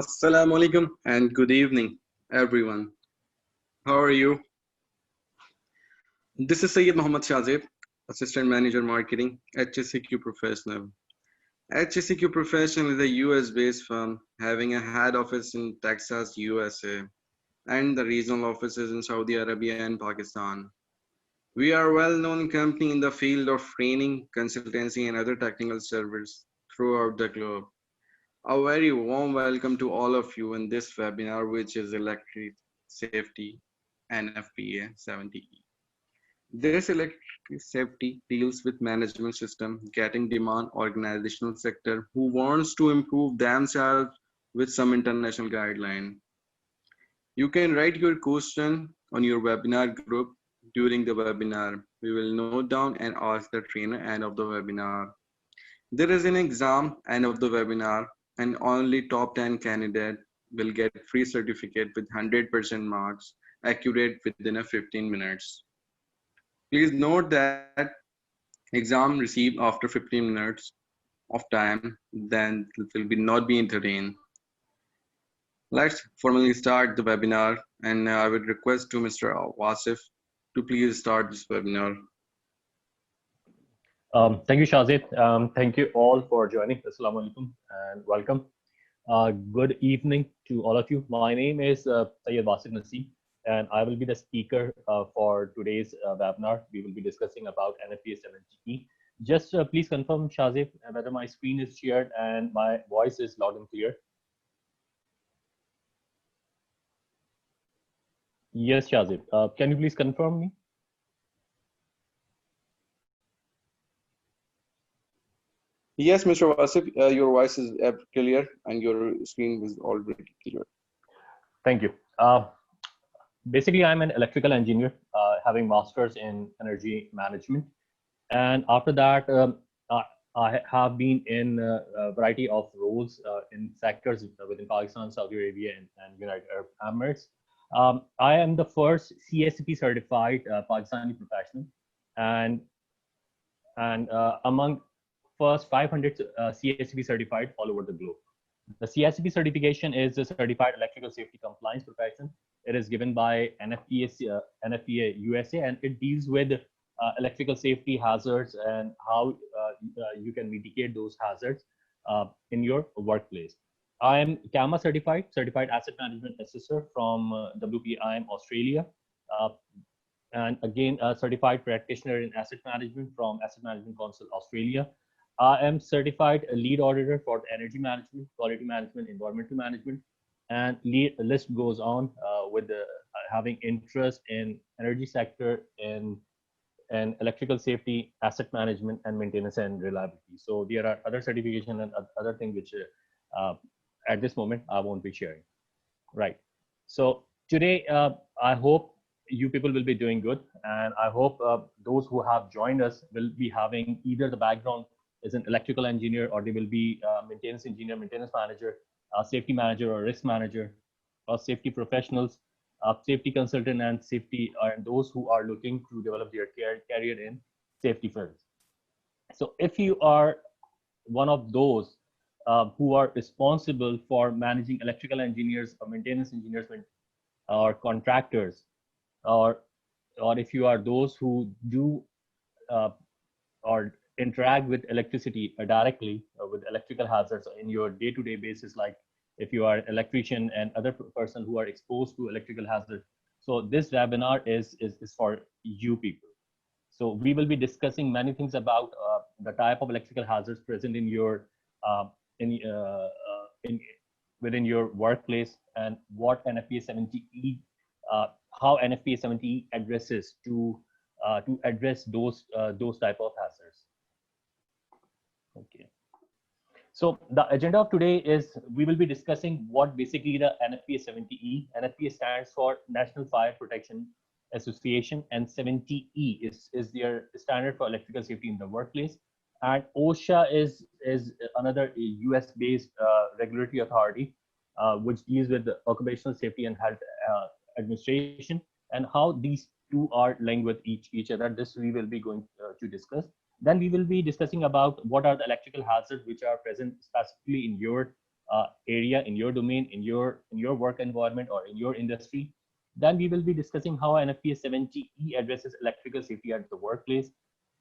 Assalamu alaikum and good evening, everyone. How are you? This is Sayyid Muhammad Shazib, Assistant Manager Marketing, HSEQ Professional. HSEQ Professional is a US based firm having a head office in Texas, USA, and the regional offices in Saudi Arabia and Pakistan. We are a well known company in the field of training, consultancy, and other technical services throughout the globe. A very warm welcome to all of you in this webinar, which is Electric Safety NFPA 70E. This electric safety deals with management system, getting demand organizational sector who wants to improve themselves with some international guideline. You can write your question on your webinar group during the webinar. We will note down and ask the trainer end of the webinar. There is an exam end of the webinar and only top 10 candidate will get free certificate with 100% marks accurate within a 15 minutes. Please note that exam received after 15 minutes of time, then it will be not be entertained. Let's formally start the webinar, and I would request to Mr. Wasif to please start this webinar. Thank you, Shazid. Thank you all for joining. Assalamu alaikum and welcome. Good evening to all of you. My name is Sayyid Wasif Naseem, and I will be the speaker for today's webinar. We will be discussing about NFPA 70E. Just please confirm, Shazid, whether my screen is shared and my voice is loud and clear. Yes, Shazid. Can you please confirm me? Yes, Mr. Wasif, your voice is clear and your screen is already clear. Thank you. Basically, I'm an electrical engineer having masters in energy management. And after that, I have been in a variety of roles in sectors within Pakistan, Saudi Arabia, and United Arab Emirates. I am the first CSCP certified Pakistani professional, and among first 500 CSCP certified all over the globe. The CSCP certification is a Certified Electrical Safety Compliance Profession. It is given by NFPA USA, and it deals with electrical safety hazards and how you can mitigate those hazards in your workplace. I am CAMA certified Asset Management Assessor from WPIM Australia, and again a certified practitioner in asset management from Asset Management Council Australia. I am certified lead auditor for energy management, quality management, environmental management, and the list goes on with having interest in energy sector, in electrical safety, asset management, and maintenance and reliability. So there are other certification and other things which at this moment I won't be sharing. Right. So today I hope you people will be doing good, and I hope those who have joined us will be having either the background as an electrical engineer, or they will be maintenance engineer, maintenance manager, safety manager, or risk manager, or safety professionals, safety consultant, and safety, and those who are looking to develop their career in safety firms. So if you are one of those who are responsible for managing electrical engineers or maintenance engineers or contractors, or if you are those who do or interact with electricity directly with electrical hazards in your day-to-day basis, like if you are an electrician and other person who are exposed to electrical hazards. So this webinar is for you people. So we will be discussing many things about the type of electrical hazards present in your within your workplace, and what NFPA 70E, how NFPA 70E addresses to address those type of hazards. Okay. So the agenda of today is we will be discussing what basically the NFPA 70E. NFPA stands for National Fire Protection Association, and 70E is their standard for electrical safety in the workplace. And OSHA is another US-based regulatory authority which deals with the occupational safety and health administration, and how these two are linked with each other. This we will be going to discuss. Then we will be discussing about what are the electrical hazards which are present specifically in your area, in your domain, in your work environment, or in your industry. Then we will be discussing how NFPA 70E addresses electrical safety at the workplace.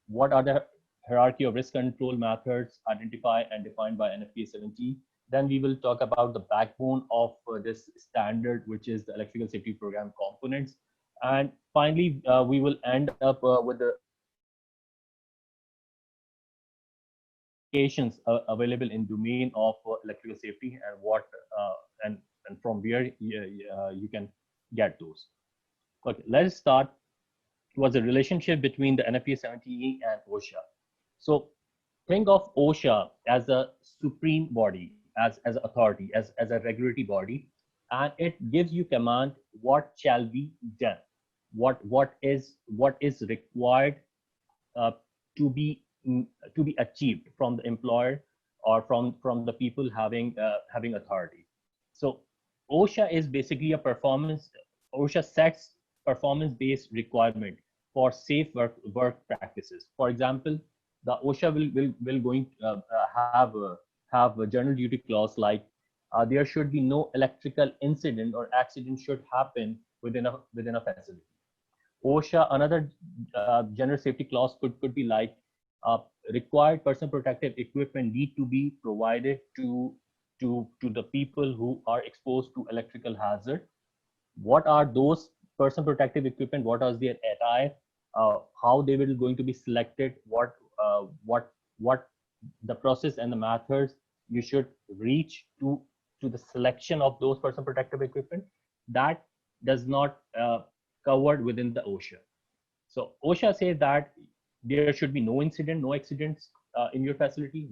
What are the hierarchy of risk control methods identified and defined by NFPA 70? Then we will talk about the backbone of this standard, which is the electrical safety program components. And finally, we will end up with the applications available in domain of electrical safety, and what and and from where you can get those. Okay, let's start. Was the relationship between the NFPA 70E and OSHA. So think of OSHA as a supreme body, as an authority, as a regulatory body, and it gives you command what shall be done, what is required uh, to be to be achieved from the employer, or from the people having authority. So OSHA is basically a performance. OSHA sets performance based requirement for safe work practices. For example, the OSHA will going have a general duty clause like there should be no electrical incident or accident should happen within a facility. OSHA, another general safety clause could be like uh, required personal protective equipment need to be provided to the people who are exposed to electrical hazard. What are those personal protective equipment? What is their attire? How they will going to be selected? What the process and the methods you should reach to the selection of those personal protective equipment, that does not covered within the OSHA. So OSHA says that there should be no incident, no accidents in your facility.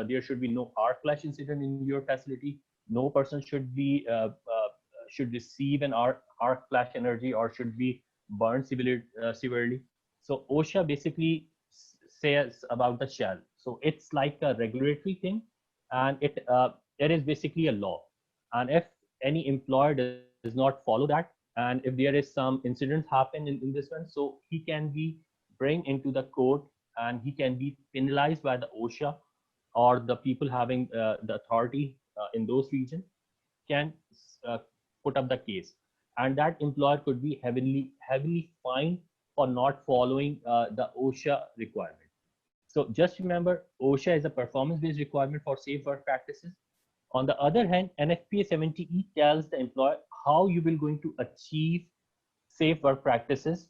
There should be no arc flash incident in your facility. No person should receive an arc flash energy or should be burned severely. So OSHA basically says about the shell. So it's like a regulatory thing, and it is basically a law. And if any employer does not follow that, and if there is some incidents happen in this one, so he can be bring into the court, and he can be penalized by the OSHA, or the people having the authority in those regions can uh, put up the case, and that employer could be heavily fined for not following the OSHA requirement. So just remember, OSHA is a performance-based requirement for safe work practices. On the other hand, NFPA 70E tells the employer how you will going to achieve safe work practices,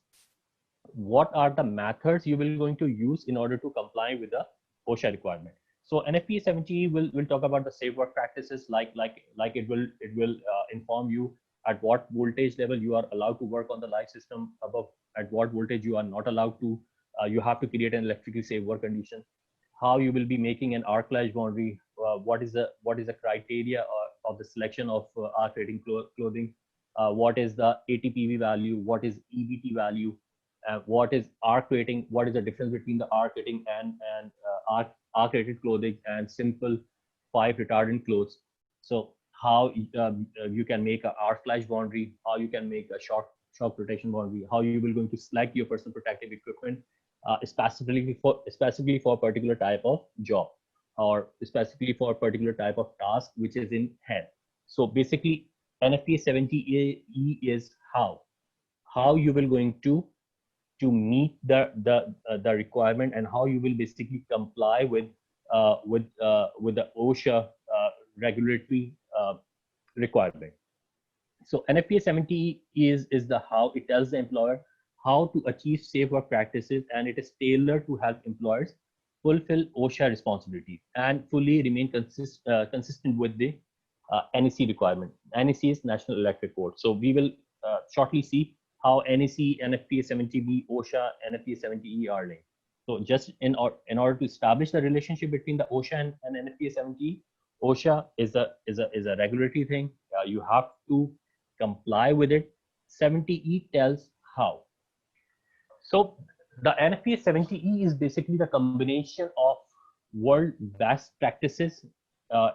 what are the methods you will going to use in order to comply with the OSHA requirement. So NFPA 70 will talk about the safe work practices, like it will inform you at what voltage level you are allowed to work on the light system, above at what voltage you are not allowed to. You have to create an electrically safe work condition. How you will be making an arc flash boundary. What is the criteria of the selection of arc rating clothing? What is the ATPV value? What is EBT value? What is arc rating? What is the difference between the arc rating and arc rated clothing and simple pipe retardant clothes? So how you can make an arc flash boundary, how you can make a shock protection boundary, how you will going to select your personal protective equipment specifically for a particular type of job, or specifically for a particular type of task which is in hand. So basically, NFPA 70E is how you will going to meet the requirement, and how you will basically comply with the OSHA regulatory requirement. So NFPA 70 is the how. It tells the employer how to achieve safe work practices, and it is tailored to help employers fulfill OSHA responsibilities and fully remain consistent with the NEC requirement. NEC is National Electric Code. So we will shortly see how NEC, NFPA 70B, OSHA, NFPA 70E are linked. So just in order to establish the relationship between the OSHA and NFPA 70E, OSHA is a regulatory thing. You have to comply with it. 70E tells how. So the NFPA 70E is basically the combination of world best practices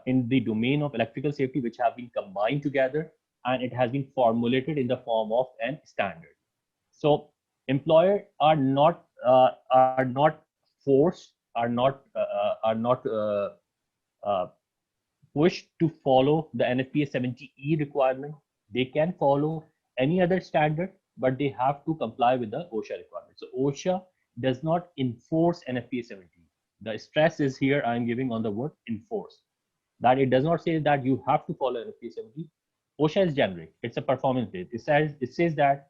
in the domain of electrical safety, which have been combined together, and it has been formulated in the form of an standard. So employers are not forced, are not uh, pushed to follow the NFPA 70E requirement. They can follow any other standard, but they have to comply with the OSHA requirement. So OSHA does not enforce NFPA 70. The stress is here I'm giving on the word enforce. That it does not say that you have to follow NFPA 70. OSHA is generic. It's a performance based. It says that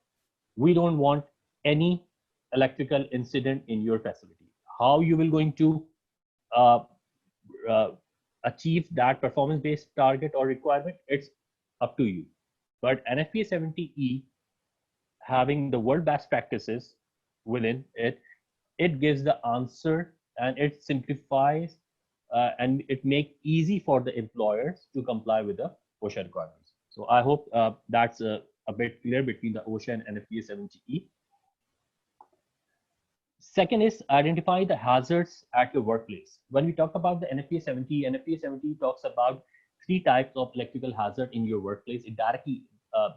we don't want any electrical incident in your facility. How you will going to uh, uh, achieve that performance based target or requirement, it's up to you. But NFPA 70E, having the world best practices within it, it gives the answer, and it simplifies and it make easy for the employers to comply with the OSHA requirements. So I hope that's a bit clear between the OSHA and NFPA 70E. Second is identify the hazards at your workplace. When we talk about the NFPA 70, NFPA 70 talks about three types of electrical hazard in your workplace. It directly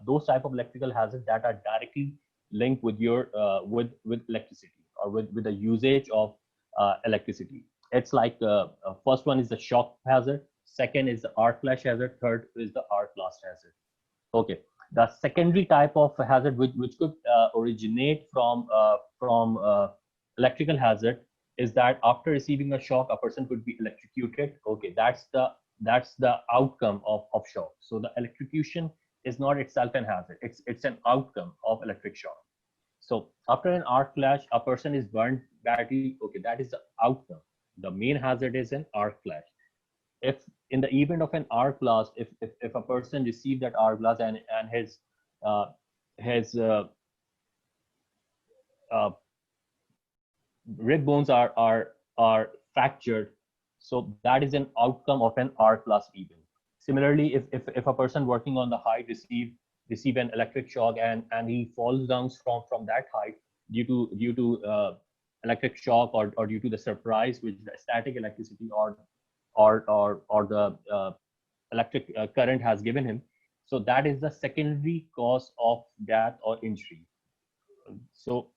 those type of electrical hazards that are directly linked with your with electricity or with the usage of electricity. It's like first one is the shock hazard, second is the arc flash hazard, third is the arc blast hazard. Okay, the secondary type of hazard which could originate from electrical hazard is that after receiving a shock, a person could be electrocuted. Okay, that's the outcome of shock. So the electrocution is not itself an hazard. It's an outcome of electric shock. So after an arc flash, a person is burned badly. Okay, that is the outcome. The main hazard is an arc flash. If in the event of an arc blast, if a person received that arc blast and uh, his uh, rib bones are fractured, so that is an outcome of an arc blast event. Similarly, if a person working on the height receive an electric shock and he falls down from that height due to electric shock or due to the surprise which the static electricity or the electric current has given him, so that is the secondary cause of death or injury. So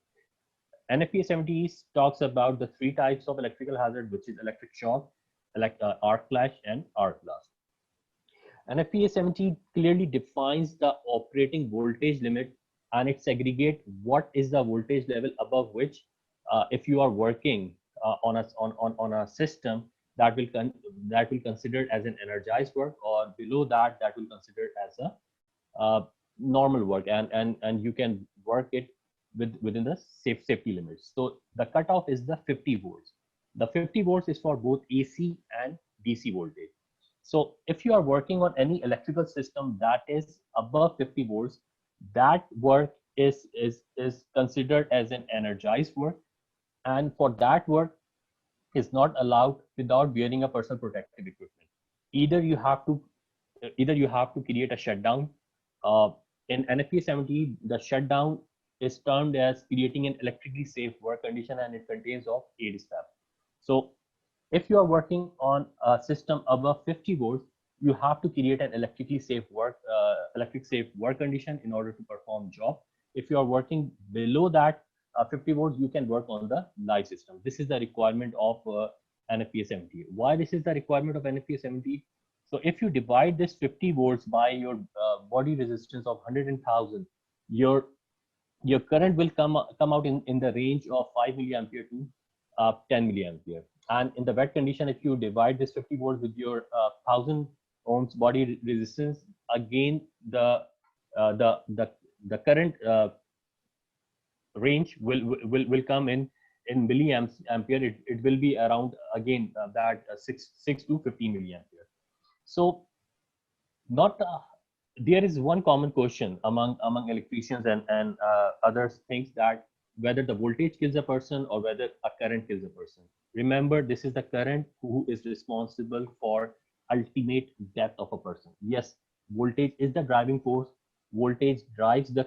NFPA 70 talks about the three types of electrical hazard, which is electric shock, arc flash, and arc blast. NFPA 70 clearly defines the operating voltage limit, and it segregates what is the voltage level above which, if you are working on a system, that will consider as an energized work, or below that will consider as a normal work, and you can work it within the safety limits. So the cutoff is the 50 volts. The 50 volts is for both AC and DC voltage. So if you are working on any electrical system that is above 50 volts, that work is considered as an energized work, and for that work is not allowed without wearing a personal protective equipment. Either you have to create a shutdown. In NFPA 70, the shutdown is termed as creating an electrically safe work condition, and it contains of 8 steps. So if you are working on a system above 50 volts, you have to create an electric safe work condition in order to perform job. If you are working below that 50 volts, you can work on the live system. This is the requirement of NFPA 70. Why this is the requirement of NFPA 70? So if you divide this 50 volts by your body resistance of 100,000, your current will come out in the range of 5 milliampere to 10 milliampere. And in the wet condition, if you divide this 50 volts with your 1000 ohms body resistance, again the current range will come in milliampere. It will be around again that 6 to 15 milliampere. So not there is one common question among electricians and others thinks that whether the voltage kills a person or whether a current kills a person. Remember, this is the current who is responsible for ultimate death of a person. Yes, voltage is the driving force. Voltage drives the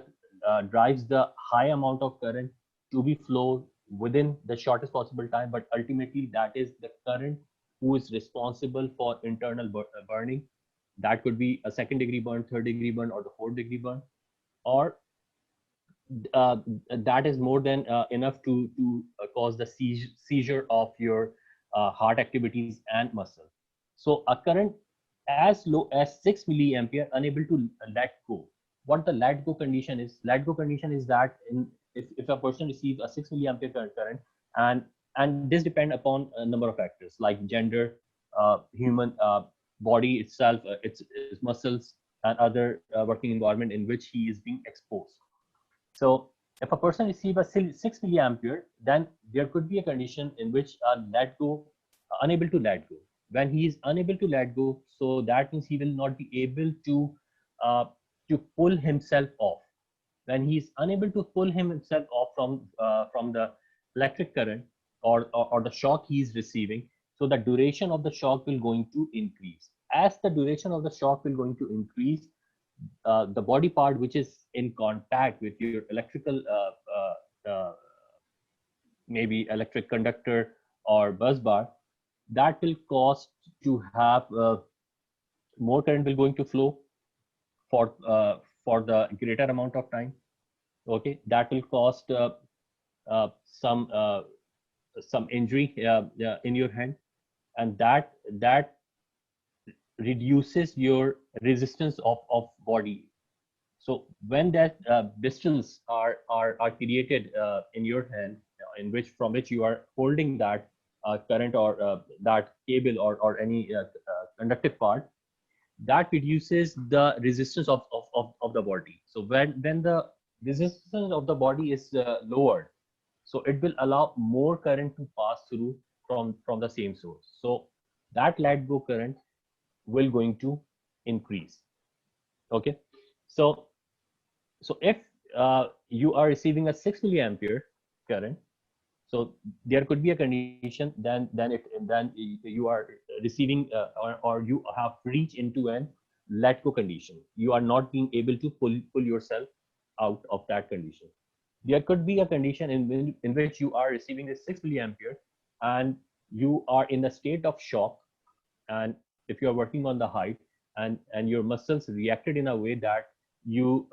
high amount of current to be flowed within the shortest possible time, but ultimately that is the current who is responsible for internal burning. That could be a second degree burn, third degree burn, or the fourth degree burn, or that is more than enough to cause the seizure of your heart activities and muscle. So a current as low as 6 milliampere, unable to let go. What the let go condition is? Let go condition is that if a person receives a 6 milliampere current, and this depend upon a number of factors like gender, human body itself, its muscles, and other working environment in which he is being exposed. So if a person receives a 6 milliampere, then there could be a condition in which let go, unable to let go. When he is unable to let go, so that means he will not be able uh, to pull himself off. When he is unable to pull himself off from the electric current, or the shock he is receiving, so the duration of the shock will going to increase. As the duration of the shock will going to increase, the body part which is in contact with your electrical maybe electric conductor or bus bar, that will cause to have more current will going to flow for the greater amount of time. Okay, that will cost uh, some uh, some injury in your hand, and that reduces your resistance of body. So when that bristles are created in your hand, in which from which you are holding that current, or that cable, or any conductive part, that reduces the resistance of the body. So when the resistance of the body is lowered, so it will allow more current to pass through from the same source. So that let go current will going to increase. Okay, so if you are receiving a 6 milliampere current, so there could be a condition, then you are receiving or you have reached into an let go condition. You are not being able to pull yourself out of that condition. There could be a condition in which you are receiving this 6 milliampere, and you are in a state of shock, and if you are working on the height, and your muscles reacted in a way that you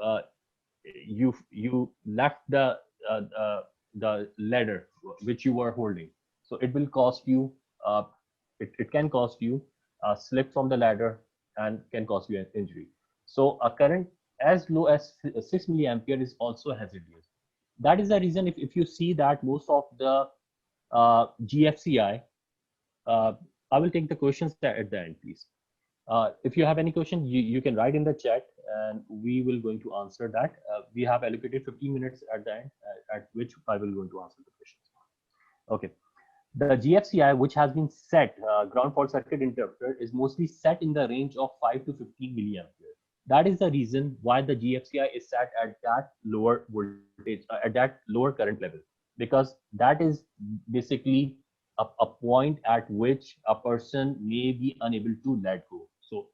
you left uh, uh, the ladder which you were holding. So it will cost you uh, it can cost you a slip from the ladder, and can cause you an injury. So a current as low as 6 milliampere is also hazardous. That is the reason, if you see that most of the GFCI, uh, I will take the questions at the end, please. If you have any question, you can write in the chat, and we will going to answer that. We have allocated 15 minutes at the end, at which I will going to answer the questions. Okay. The GFCI, which has been set, ground fault circuit interrupter, is mostly set in the range of 5 to 15 milliampere. That is the reason why the GFCI is set at that lower voltage, at that lower current level, because that is basically a point at which a person may be unable to let go. So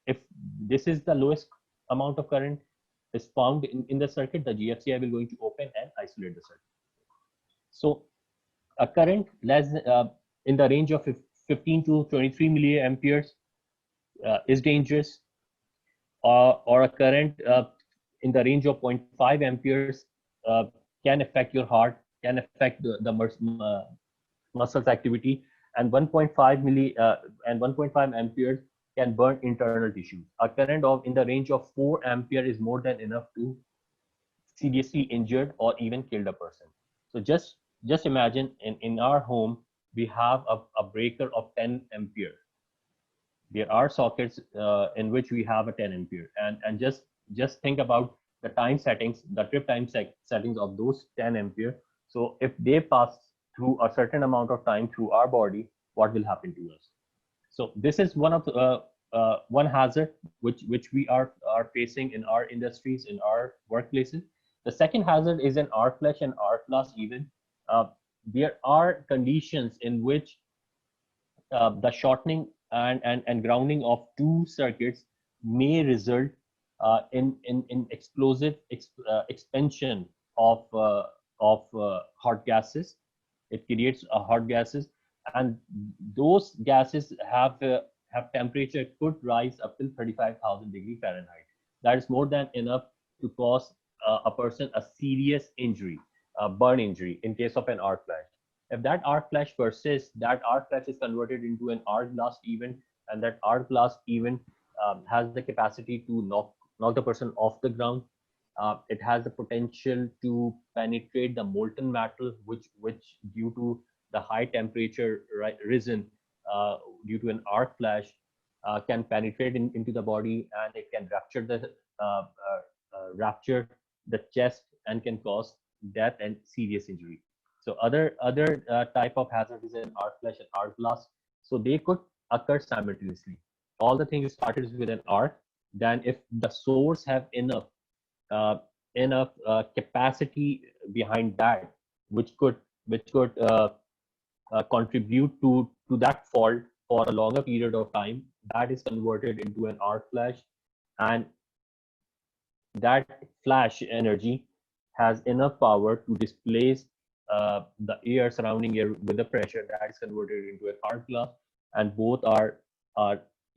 if this is the lowest amount of current is found in the circuit, the GFCI will going to open and isolate the circuit. So a current less in the range of 15 to 23 milliamperes is dangerous, or a current in the range of zero point 0.5 amperes can affect your heart, can affect the muscles activity, and 1.5 and 1.5 amperes can burn internal tissues. A current of in the range of 4 ampere is more than enough to seriously injured or even killed a person. So just imagine in our home we have a breaker of 10 ampere. There are sockets in which we have a 10 ampere, and just think about the time settings, the trip time settings of those 10 ampere. So if they pass through a certain amount of time through our body, what will happen to us? So this is one of the one hazard which we are facing in our industries, in our workplaces. The second hazard is in arc flash and arc blast. Even there are conditions in which the shortening and grounding of two circuits may result in explosive expansion of hot gases. It creates hot gases, and those gases have temperature could rise up till 35,000 degree Fahrenheit. That is more than enough to cause a person a serious injury, a burn injury in case of an arc flash. If that arc flash persists, that arc flash is converted into an arc blast event, and that arc blast even has the capacity to knock the person off the ground. It has the potential to penetrate the molten metal, which due to the high temperature risen due to an arc flash can penetrate into the body, and it can rupture the chest and can cause death and serious injury. So other type of hazard is an arc flash and arc blast. So they could occur simultaneously. All the things started with an arc. Then if the source have uh, enough capacity behind that, which could which could contribute to that fault for a longer period of time, that is converted into an arc flash, and that flash energy has enough power to displace the air surrounding air with the pressure that is converted into an arc blast, and both are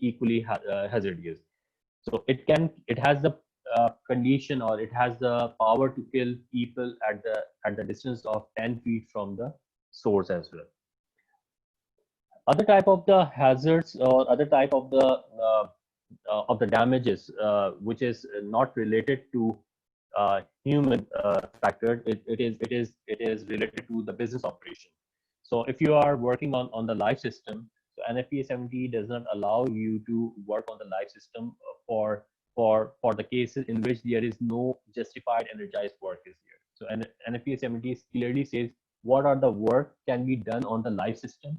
equally hazardous. So it has the condition, or it has the power to kill people at the distance of 10 feet from the source as well. Other type of the hazards, or other type of the damages, which is not related to human factor, it is related to the business operation. So if you are working on the life system, so NFPA 70 does not allow you to work on the life system for the cases in which there is no justified energized work is here. So NFPA 70 clearly says what are the work can be done on the life system,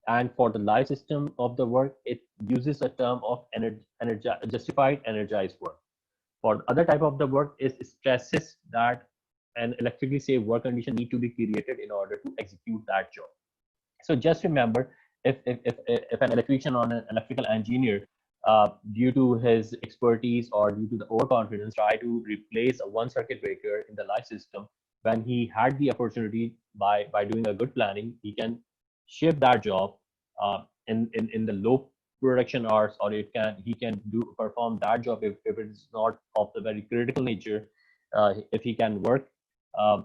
and for the life system of the work, it uses a term of justified energized work. For other type of the work is stresses that an electrically safe work condition need to be created in order to execute that job. So just remember, if an electrician or an electrical engineer, due to his expertise or due to the overconfidence, try to replace a one circuit breaker in the life system, when he had the opportunity by doing a good planning, he can shift that job in the low production hours, or he can perform that job if it's not of the very critical nature. If he can work uh,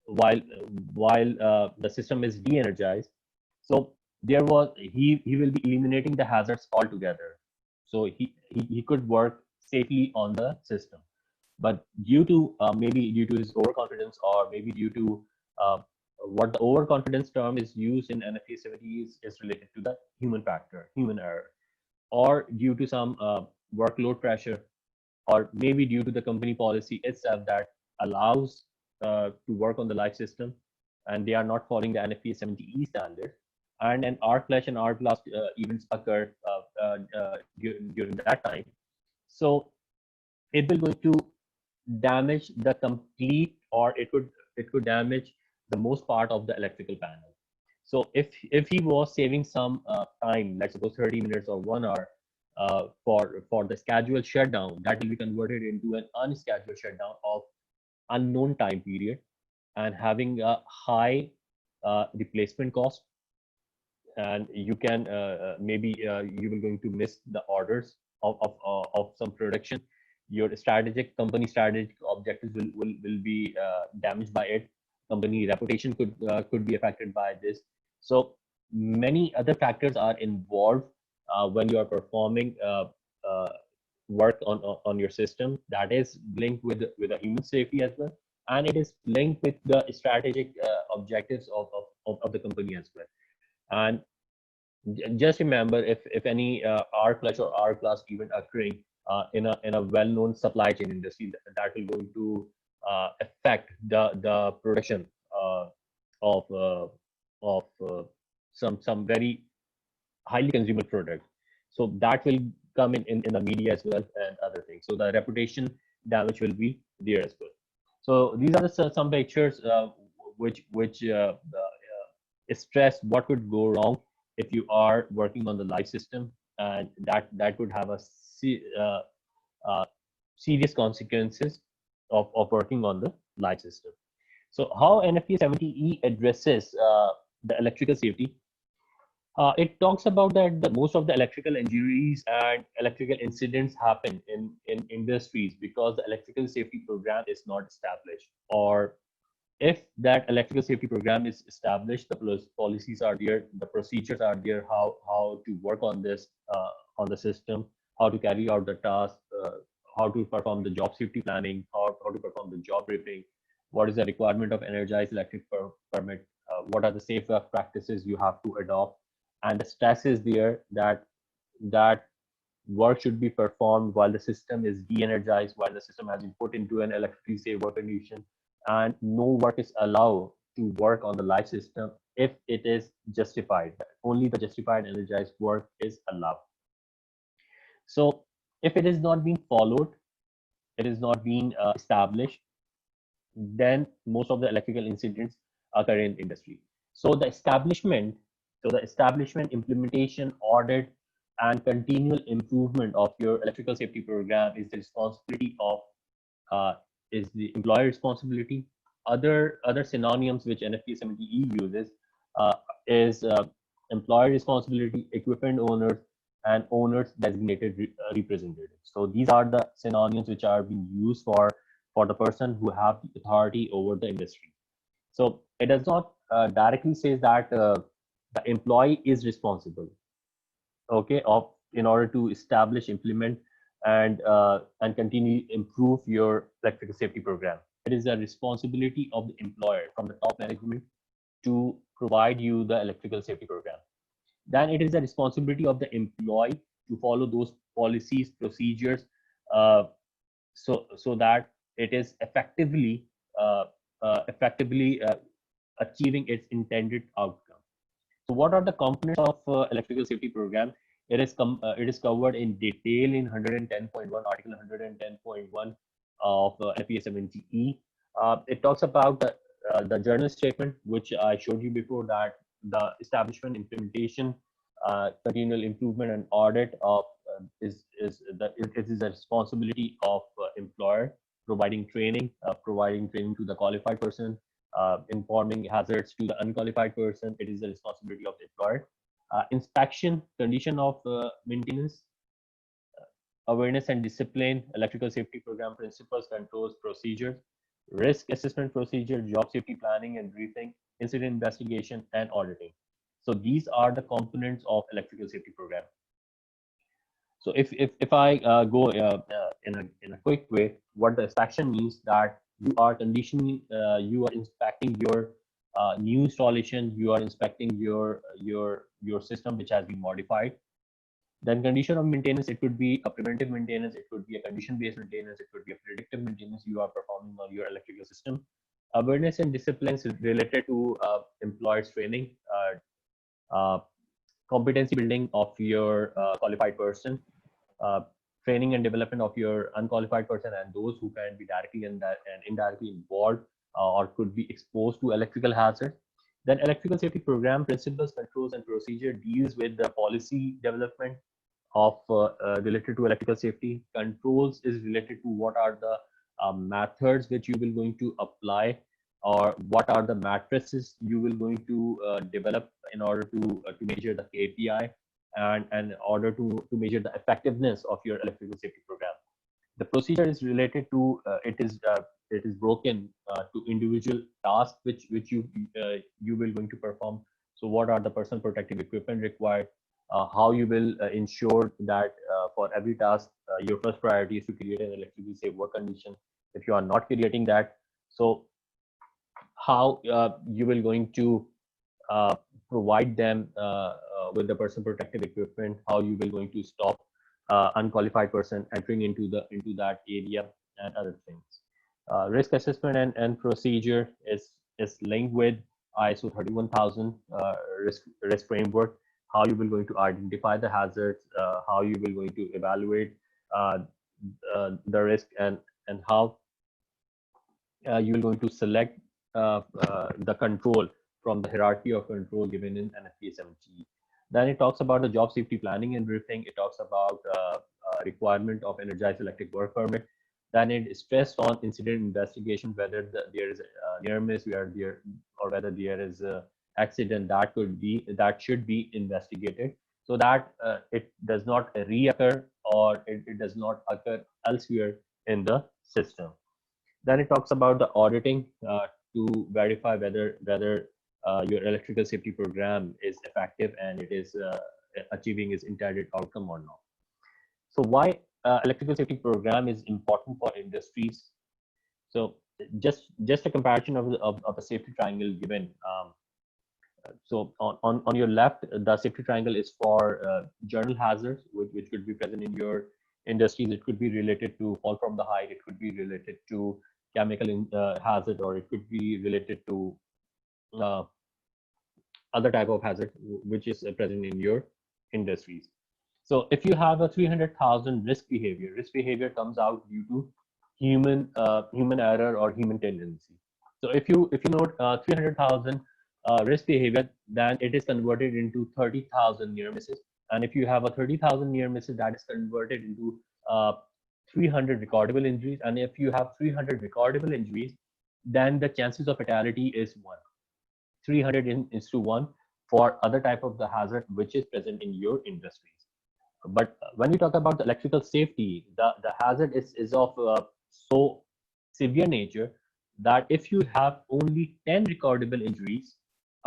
while the system is de-energized, so he will be eliminating the hazards altogether. So he could work safely on the system. But due to maybe due to his overconfidence, or maybe due to uh, what the overconfidence term is used in NFPA 70 is related to the human factor, human error, or due to some workload pressure, or maybe due to the company policy itself that allows to work on the life system, and they are not following the NFPA 70E standard, and an arc flash and arc blast events occur during that time. So it will going to damage the complete, or it could damage the most part of the electrical panel. So if he was saving some time, let's suppose 30 minutes or 1 hour for the scheduled shutdown, that will be converted into an unscheduled shutdown of unknown time period, and having a high replacement cost, and you can maybe you will going to miss the orders of some production. Your strategic objectives will be damaged by it. Company reputation could be affected by this. So many other factors are involved when you are performing uh, work on your system, that is linked with the human safety as well, and it is linked with the strategic objectives of the company as well. And just remember, if any arc flash or arc blast event occurring in a well-known supply chain industry, that will going to affect the production of some very highly consumer product. So that will come in the media as well, and other things. So the reputation damage will be there as well. So these are some pictures which stress what could go wrong if you are working on the life system, and that would have a uh, serious consequences of working on the life system. So how NFPA 70E addresses the electrical safety? It talks about that most of the electrical injuries and electrical incidents happen in industries because the electrical safety program is not established, or if that electrical safety program is established, the policies are there, the procedures are there, how to work on the system, how to carry out the task, how to perform the job safety planning, how to perform the job briefing, what is the requirement of energized electric permit, what are the safe work practices you have to adopt, and the stress is there that work should be performed while the system is de-energized, while the system has been put into an electrically safe work condition, and no work is allowed to work on the live system if it is justified. Only the justified energized work is allowed. So if it is not being followed, it is not being established, then most of the electrical incidents occur in industry. So the establishment, implementation, audit, and continual improvement of your electrical safety program is the responsibility of uh, is the employer responsibility. Other synonyms which NFPA 70E uses is employer responsibility, equipment owners, and owners designated representatives. So these are the synonyms which are being used for the person who have the authority over the industry. So it does not directly say that the employee is responsible, okay, of in order to establish, implement, and continue improve your electrical safety program. It is a responsibility of the employer from the top management to provide you the electrical safety program. Then it is the responsibility of the employee to follow those policies, procedures, uh, so that it is effectively achieving its intended outcome. So what are the components of electrical safety program? It is covered in detail in 110.1, Article 110.1 of NFPA 70E. It talks about the journal statement, which I showed you before, that the establishment, implementation, continual improvement, and audit of it is a responsibility of employer, providing training to the qualified person, informing hazards to the unqualified person. It is the responsibility of the employer. Inspection, condition of maintenance, awareness and discipline, electrical safety program principles, controls, procedures, risk assessment procedure, job safety planning and briefing, incident investigation, and auditing. So these are the components of electrical safety program. So if I go in a quick way, what the inspection means, that you are conditioning, you are inspecting your new installation, you are inspecting your system which has been modified. Then condition of maintenance, it could be a preventive maintenance, it could be a condition-based maintenance, it could be a predictive maintenance you are performing on your electrical system. Awareness and disciplines related to employees training, uh, competency building of your qualified person, uh, training and development of your unqualified person and those who can be directly and indirectly involved or could be exposed to electrical hazard. Then electrical safety program principles, controls, and procedure deals with the policy development of related to electrical safety. Controls is related to what are the methods which you will going to apply, or what are the matrices you will going to develop in order to measure the KPI, and in order to measure the effectiveness of your electrical safety program. The procedure is related to it is broken to individual tasks which you will going to perform. So what are the personal protective equipment required? How you will ensure that for every task your first priority is to create an electrically safe work condition. If you are not creating that, so how you will going to uh, provide them with the personal protective equipment, how you will going to stop unqualified person entering into that area, and other things. Risk assessment and procedure is linked with ISO 31000 risk framework. How you will going to identify the hazards, how you will going to evaluate uh, the risk, and how you will going to select the control from the hierarchy of control given in NFPA 70. Then it talks about the job safety planning and briefing. It talks about requirement of energized electric work permit. Then it stressed on incident investigation, whether there is a near miss, where there, or whether there is a accident that should be investigated, so that it does not reoccur, or it does not occur elsewhere in the system. Then it talks about the auditing. to verify whether your electrical safety program is effective and it is achieving its intended outcome or not. So why electrical safety program is important for industries? So just a comparison of a safety triangle given. So on your left, the safety triangle is for journal hazards, which could be present in your industries. It could be related to fall from the height. It could be related to chemical hazard, or it could be related to uh, other type of hazard which is present in your industries. So if you have a 300,000 risk behavior comes out due to human error or human tendency. So if you note 300,000 risk behavior, then it is converted into 30,000 near misses. And if you have a 30,000 near misses, that is converted into 300 recordable injuries. And if you have 300 recordable injuries, then the chances of fatality is 1. 300 is to 1 for other type of the hazard which is present in your industries. But when we talk about the electrical safety, the hazard is of so severe nature that if you have only 10 recordable injuries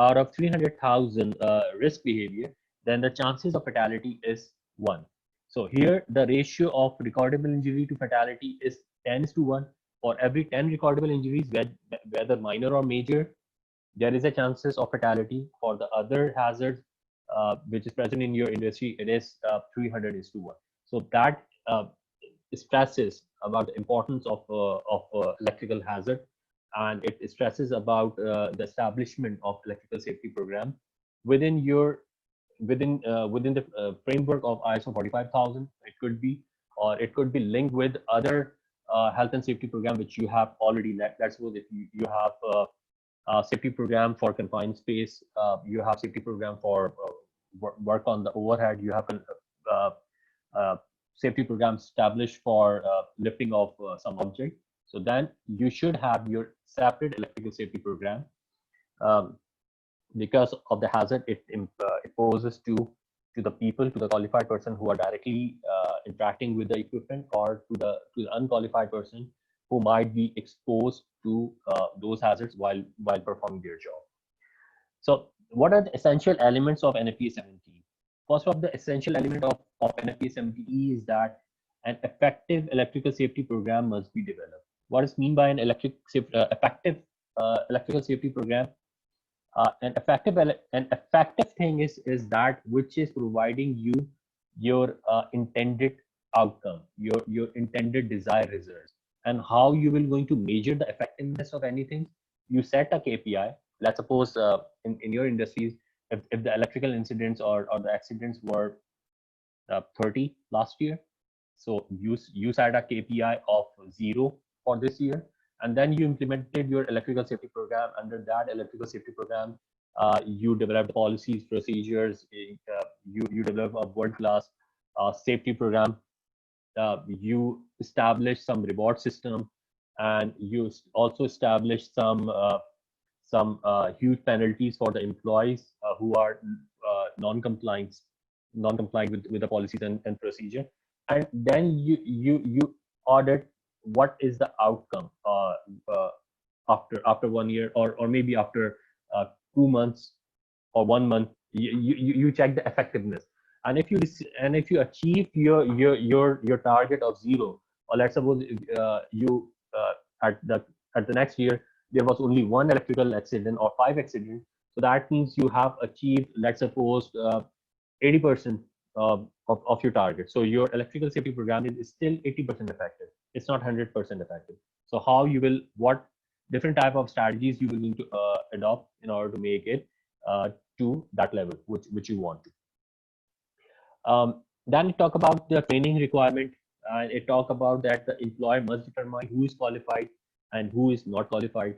out of 300,000 risk behavior, then the chances of fatality is 1. So here the ratio of recordable injury to fatality is 10 to 1. For every 10 recordable injuries, whether minor or major, there is a chances of fatality. For the other hazards which is present in your industry, it is 300 is to 1. So that stresses about the importance of electrical hazard, and it stresses about the establishment of electrical safety program within your within the framework of ISO 45000. It could be, or it could be linked with other health and safety program which you have already. Let's suppose if you have safety program for confined space, you have safety program for work on the overhead, you have uh, uh, safety program established for lifting of some object. So then you should have your separate electrical safety program, um, because of the hazard it poses to the people, to the qualified person who are directly interacting with the equipment, or to the unqualified person who might be exposed to those hazards while performing their job. So what are the essential elements of NFPA 70? First of the essential element of NFPA 70E is that an effective electrical safety program must be developed. What is mean by an effective electrical safety program? An effective thing is that which is providing you your intended outcome, your intended desired results. And how you will going to measure the effectiveness of anything? You set a KPI. Let's suppose in your industries, if the electrical incidents or the accidents were 30 last year, so you set a KPI of 0 for this year, and then you implemented your electrical safety program. Under that electrical safety program, you developed policies, procedures. You develop a world-class safety program. You establish some reward system, and you also establish some huge penalties for the employees who are non-compliant with the policies and procedure. And then you audit what is the outcome uh, after 1 year, or maybe after 2 months or 1 month. You check the effectiveness, and if you achieve your target of 0, or let's suppose you at the next year there was only 1 electrical accident or 5 accidents, so that means you have achieved, let's suppose, 80% of your target. So your electrical safety program is still 80% effective. It's not 100% effective. So how you will, what different type of strategies you will need to adopt in order to make it to that level which you want to. Then it talk about the training requirement, and it talk about that the employer must determine who is qualified and who is not qualified.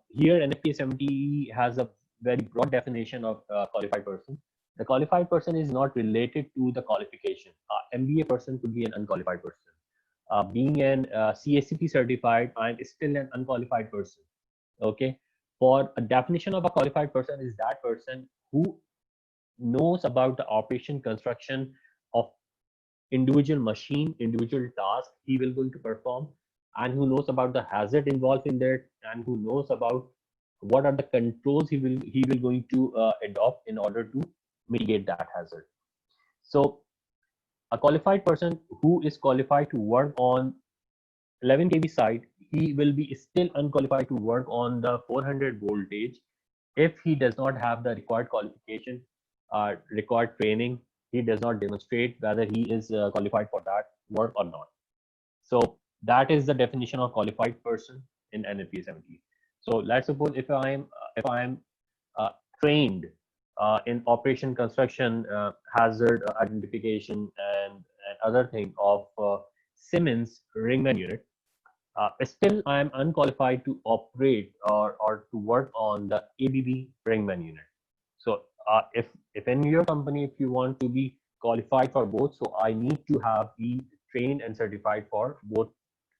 Here, NFPA 70 has a very broad definition of qualified person. The qualified person is not related to the qualification. MBA person could be an unqualified person. Being an CSCP certified, I'm still an unqualified person. Okay. For a definition of a qualified person is that person who knows about the operation construction of individual machine, individual task he will going to perform, and who knows about the hazard involved in that, and who knows about what are the controls he will going to adopt in order to mitigate that hazard. So a qualified person who is qualified to work on 11 kV side, he will be still unqualified to work on the 400 voltage if he does not have the required qualification, required training. He does not demonstrate whether he is qualified for that work or not. So that is the definition of qualified person in NFPA 70. So let's suppose if I am uh, trained in operation, construction, hazard identification, and other thing of Siemens ringman unit. Still, I am unqualified to operate or to work on the ABB ringman unit. So if in your company, if you want to be qualified for both, so I need to have be trained and certified for both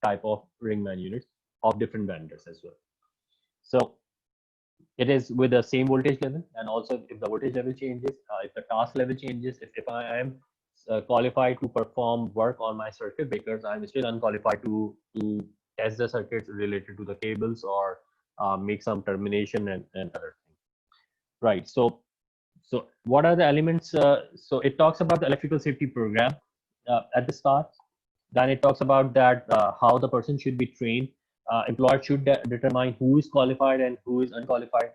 type of ringman units of different vendors as well. So it is with the same voltage level, and also if the voltage level changes, if the task level changes, if I am qualified to perform work on my circuit breakers, I'm still unqualified to test the circuits related to the cables or make some termination and other things. Right. So what are the elements? So it talks about the electrical safety program at the start. Then it talks about that how the person should be trained. Employer should determine who is qualified and who is unqualified.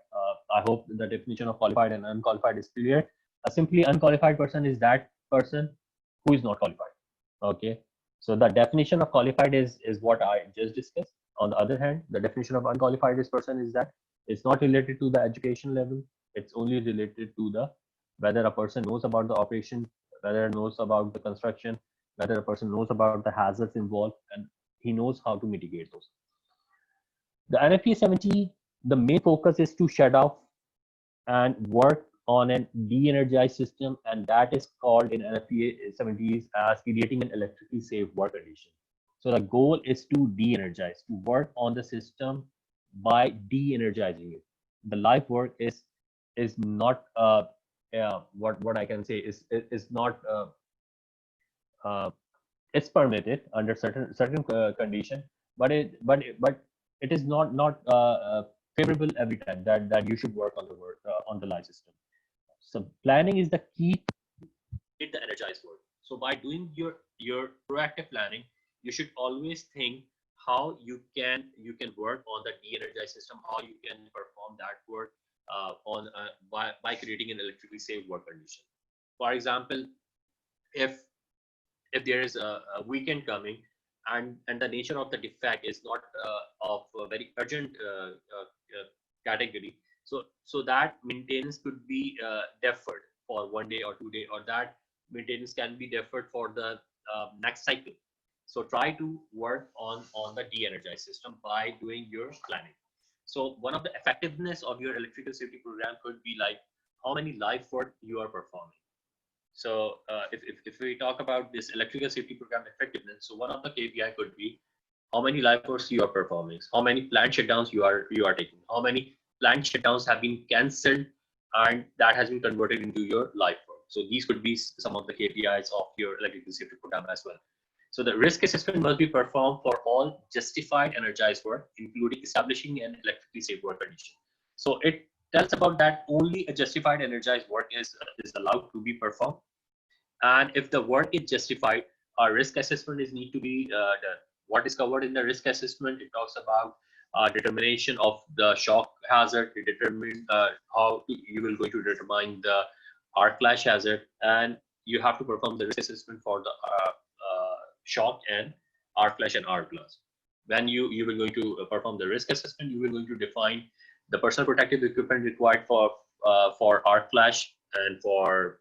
I hope the definition of qualified and unqualified is clear. A simply unqualified person is that person who is not qualified. Okay. So the definition of qualified is what I just discussed. On the other hand, the definition of unqualified is person is that it's not related to the education level. It's only related to the whether a person knows about the operation, whether knows about the construction, whether a person knows about the hazards involved, and he knows how to mitigate those. The NFPA 70, the main focus is to shut off and work on an de-energized system, and that is called in NFPA 70s as creating an electrically safe work condition. So the goal is to de-energize, to work on the system by de-energizing it. The live work is not what I can say is not uh, it's permitted under certain condition, but it is not favorable every time that you should work on the work on the live system. So planning is the key in the energized work. So by doing your proactive planning, you should always think how you can work on the de-energized system, how you can perform that work on by creating an electrically safe work condition. For example, if if there is a weekend coming and the nature of the defect is not of a very urgent category, so that maintenance could be deferred for 1 day or 2 day, or that maintenance can be deferred for the next cycle. So try to work on the de-energized system by doing your planning. So one of the effectiveness of your electrical safety program could be like how many live work you are performing. So if we talk about this electrical safety program effectiveness, so one of the KPI could be how many live works you are performing, how many plant shutdowns you are taking, how many plant shutdowns have been cancelled and that has been converted into your live work. So these could be some of the KPIs of your electrical safety program as well. So the risk assessment must be performed for all justified energized work, including establishing an electrically safe work condition. So it tells about that only a justified energized work is allowed to be performed, and if the work is justified, a risk assessment is need to be done. What is covered in the risk assessment? It talks about determination of the shock hazard, it determine how you will going to determine the arc flash hazard, and you have to perform the risk assessment for the shock and arc flash and arc glass. When you will going to perform the risk assessment, you will going to define the personal protective equipment required for arc flash and for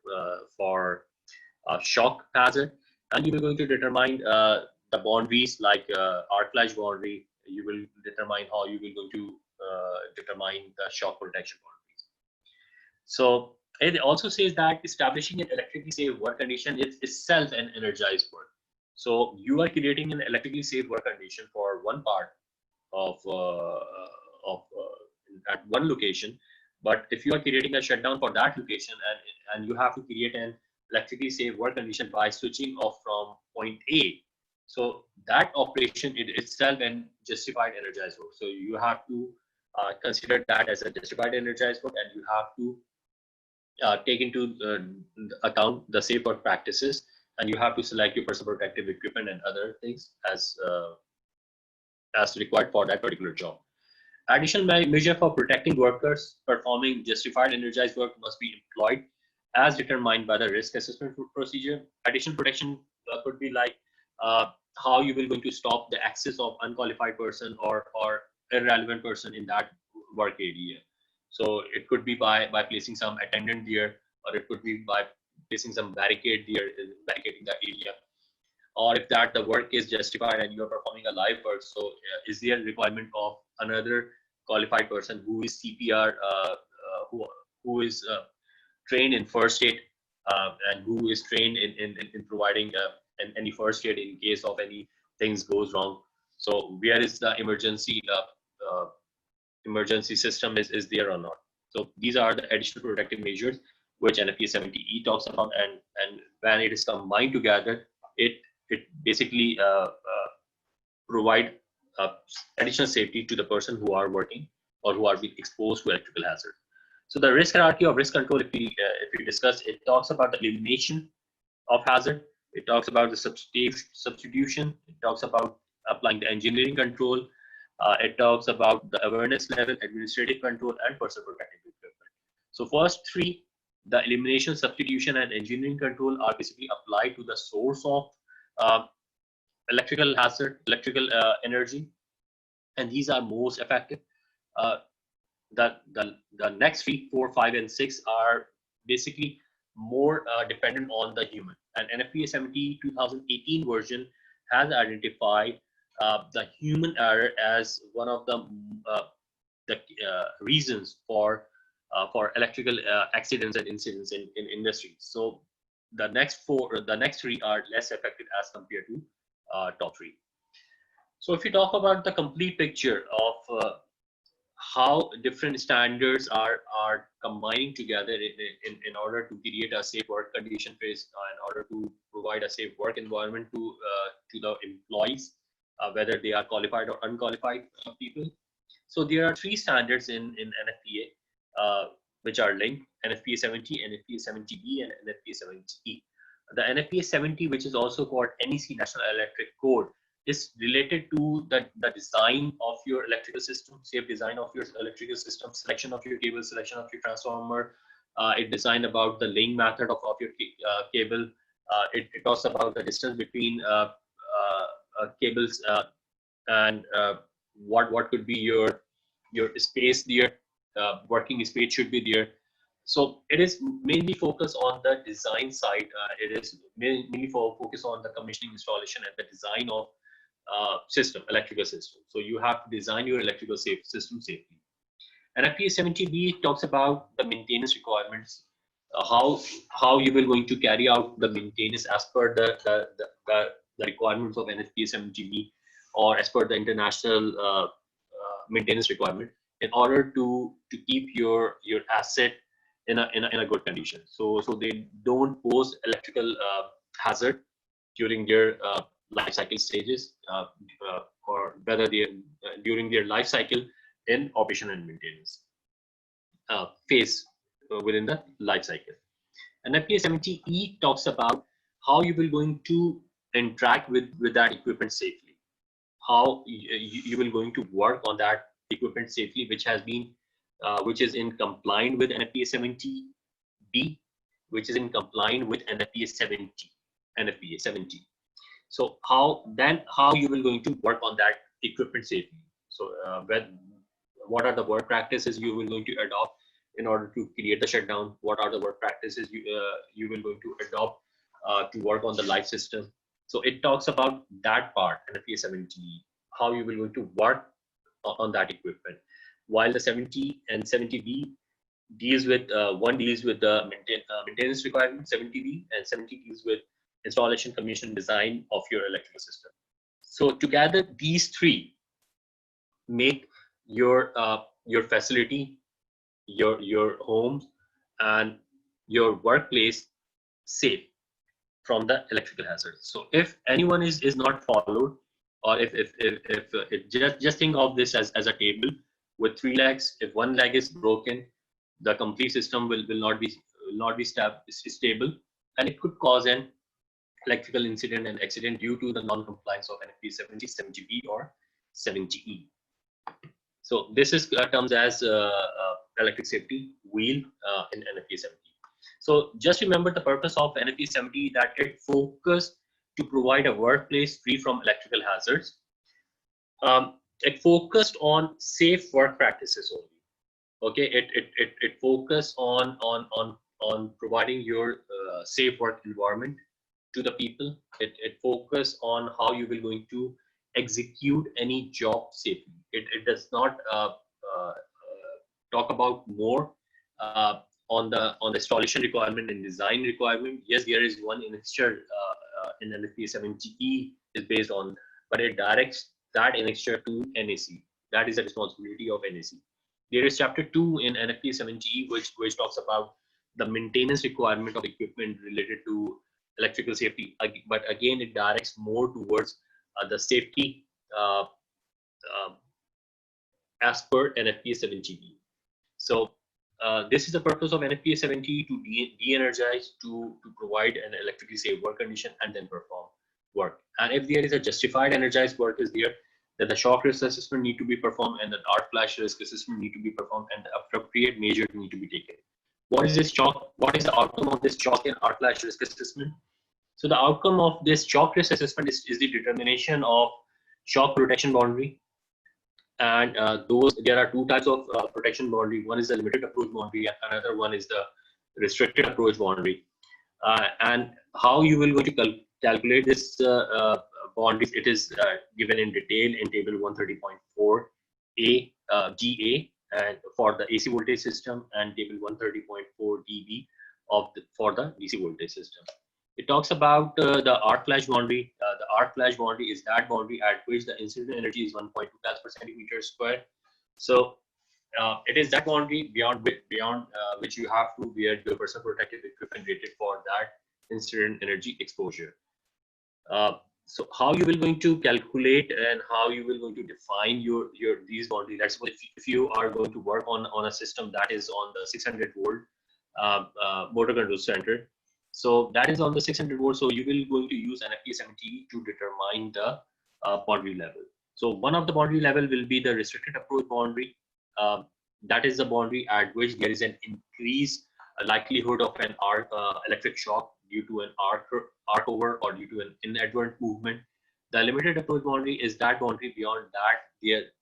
shock hazard, and you are going to determine the boundaries like arc flash boundary. You will determine how you will going to determine the shock protection boundaries. So it also says that establishing an electrically safe work condition is itself an energized work. So you are creating an electrically safe work condition for one part of at one location, but if you are creating a shutdown for that location, and you have to create an electrically safe work condition by switching off from point A, so that operation is itself an justified energized work. So you have to consider that as a justified energized work, and you have to take into account the safe work practices, and you have to select your personal protective equipment and other things as required for that particular job. Additional measure for protecting workers performing justified energized work must be employed as determined by the risk assessment procedure. Additional protection could be like how you will going to stop the access of unqualified person or irrelevant person in that work area. So it could be by placing some attendant there, or it could be by placing some barricade there, barricading that area. Or if that the work is justified and you're performing a live work, so is there a requirement of another qualified person who is CPR, who is trained in first aid, and who is trained in providing any first aid in case of any things goes wrong. So where is the emergency system is there or not? So these are the additional protective measures which NFPA 70E talks about, and when it is combined together, it basically provide additional safety to the person who are working or who are being exposed to electrical hazard. So the risk hierarchy of risk control, if we discuss, it talks about the elimination of hazard. It talks about the substitution. It talks about applying the engineering control. It talks about the awareness level, administrative control, and personal protective equipment. So first three, the elimination, substitution, and engineering control are basically applied to the source of uh, electrical hazard, electrical energy, and these are most effective. Uh, the next 3, 4, 5, and 6 are basically more dependent on the human. And NFPA 70 2018 version has identified the human error as one of the reasons for electrical accidents and incidents in industry. So the next three are less effective as compared to top three. So if you talk about the complete picture of how different standards are combining together in order to create a safe work condition phase, in order to provide a safe work environment to the employees, whether they are qualified or unqualified people. So there are three standards in NFPA which are linked: NFPA 70, NFPA 70E, and NFPA 70E. The NFPA 70, which is also called NEC National Electric Code, is related to the design of your electrical system, safe design of your electrical system, selection of your cable, selection of your transformer. It designed about the laying method of your cable. It talks about the distance between cables, and what could be your space there, working space should be there. So it is mainly focused on the design side. It is mainly focused on the commissioning, installation, and the design of electrical system. So you have to design your electrical system safely. And NFPA 70B talks about the maintenance requirements, how you will going to carry out the maintenance as per the requirements of NFPA 70B, or as per the international maintenance requirement, in order to keep your asset in a good condition. So they don't pose electrical hazard during their life cycle stages, or whether they during their life cycle in operation and maintenance phase within the life cycle. And NFPA 70E talks about how you will going to interact with that equipment safely, how you will going to work on that equipment safely, which is in compliant with NFPA 70B, which is in compliant with NFPA 70. So how you will going to work on that equipment safely? So what are the work practices you will going to adopt in order to create the shutdown? What are the work practices you will going to adopt to work on the life system? So it talks about that part, NFPA 70, how you will going to work on that equipment. While the 70 and 70B deals with one deals with the maintenance requirement, 70B, and 70 deals with installation, commission, design of your electrical system. So together, these three make your facility, your home, and your workplace safe from the electrical hazards. So if anyone is not followed, or if just think of this as a table with 3 legs. If one leg is broken, the complete system will not be stable, and it could cause an electrical incident and accident due to the non-compliance of NFPA 70, 70E or 70E. So this is terms as electric safety wheel in NFPA 70. So just remember the purpose of NFPA 70, that it focused to provide a workplace free from electrical hazards. It focused on safe work practices only. Okay, it focused on providing your safe work environment to the people. It focused on how you will going to execute any job safely. It does not talk about more on the installation requirement and design requirement. Yes, there is one annexure in NFPA 70E is based on, but it directs that annexure to NAC. That is the responsibility of NAC. There is chapter 2 in NFPA 70E which talks about the maintenance requirement of equipment related to electrical safety, but again it directs more towards the safety as per NFPA 70E. So this is the purpose of NFPA 70 to de-energize, to provide an electrically safe work condition and then perform work. And if there is a justified energized work is there, then the shock risk assessment need to be performed and the arc flash risk assessment need to be performed and the appropriate measures need to be taken. What is this shock? What is the outcome of this shock and arc flash risk assessment? So the outcome of this shock risk assessment is the determination of shock protection boundary. And there are two types of protection boundary. One is the limited approach boundary, and another one is the restricted approach boundary. And how you will go to calculate this boundaries, it is given in detail in table 130.4A GA and for the AC voltage system, and table 130.4 DB for the DC voltage system. It talks about the arc flash boundary. The arc flash boundary is that boundary at which the incident energy is 1.2 cals per centimeter square. So it is that boundary beyond which you have to wear your personal protective equipment rated for that incident energy exposure. So how you will going to calculate and how you will going to define these boundaries. Let's suppose if you are going to work on a system that is on the 600 volt motor control center. So that is on the 600 volts. So you will going to use NFPA 70 to determine the boundary level. So one of the boundary level will be the restricted approach boundary. That is the boundary at which there is an increased likelihood of an electric shock due to an arc over or due to an inadvertent movement. The limited approach boundary is that boundary beyond that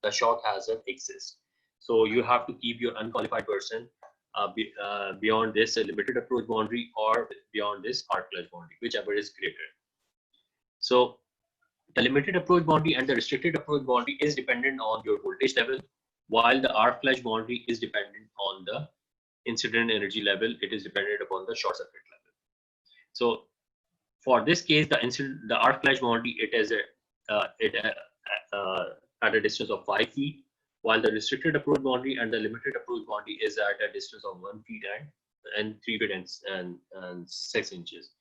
the shock hazard exists. So you have to keep your unqualified person beyond this limited approach boundary or beyond this arc flash boundary, whichever is greater. So the limited approach boundary and the restricted approach boundary is dependent on your voltage level, while the arc flash boundary is dependent on the incident energy level. It is dependent upon the short circuit level. So for this case, the arc flash boundary, it is at a distance of 5 feet, while the restricted approach boundary and the limited approach boundary is at a distance of 1 feet and 3 feet and 6 inches.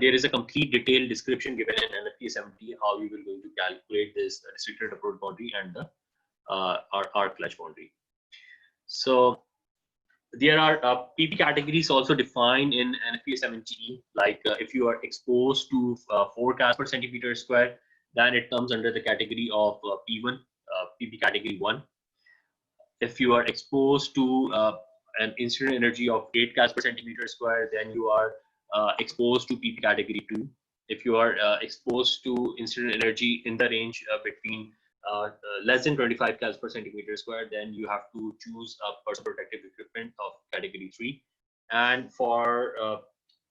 There is a complete detailed description given in NFPA 70 how we will going to calculate this restricted approach boundary and the arc flash boundary. So there are PP categories also defined in NFPA 70E, like if you are exposed to 4 cals per centimeter square, then it comes under the category of P1, PP category 1. If you are exposed to an incident energy of 8 cals per centimeter square, then you are exposed to PP category 2. If you are exposed to incident energy in the range between less than 25 cals per centimeter square, then you have to choose a personal protective equipment of category 3. And for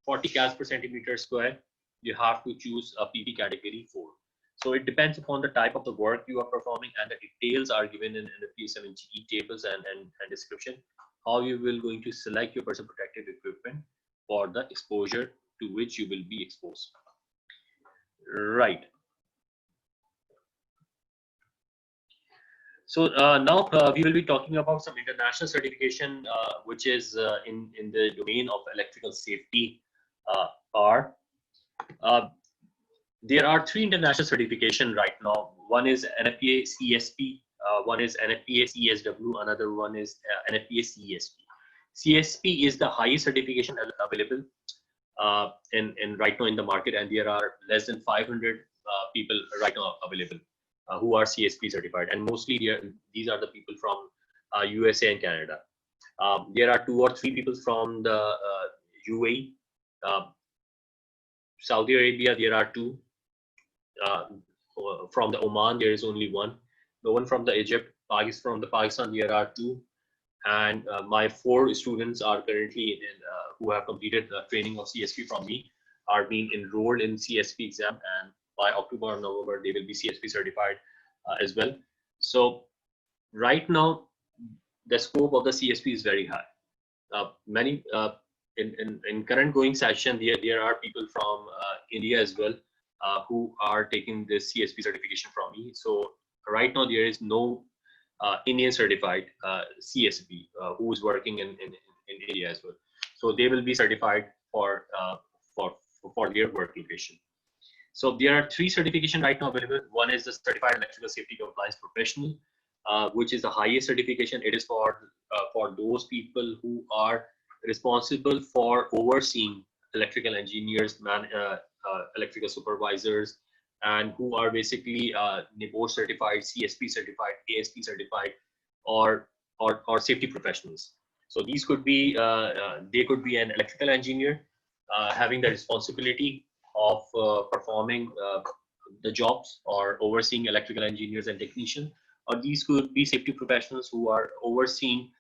40 cals per centimeter square, you have to choose a PP category 4. So it depends upon the type of the work you are performing, and the details are given in NFPA 70E tables and description, how you will going to select your personal protective equipment for the exposure to which you will be exposed. Right. So now we will be talking about some international certification, which is in the domain of electrical safety. There are 3 international certification right now. One is NFPA CSP One is NFPA CSW, another one is NFPA CSP. CSP is the highest certification available in right now in the market, and there are less than 500 people right now available who are CSP certified, and mostly these are the people from USA and Canada. There are 2 or 3 people from the UAE, Saudi Arabia. There are 2. From the Oman, there is only 1. The one from the Egypt, from the Pakistan, there are 2. And my 4 students are currently who have completed the training of CSP from me, are being enrolled in CSP exam, and by October or November they will be CSP certified as well. So right now the scope of the CSP is very high. Many in current going session, there are people from India as well who are taking this CSP certification from me. So right now there is no Indian certified CSP who is working in India as well. So they will be certified for their work location. So there are 3 certifications right now available. One is the Certified Electrical Safety Compliance Professional, which is the highest certification. It is for those people who are responsible for overseeing electrical engineers, electrical supervisors, and who are basically NEBOSH certified, CSP certified, ASP certified, or safety professionals. So these could be they could be an electrical engineer having the responsibility of performing the jobs or overseeing electrical engineers and technicians, or these could be safety professionals who are overseeing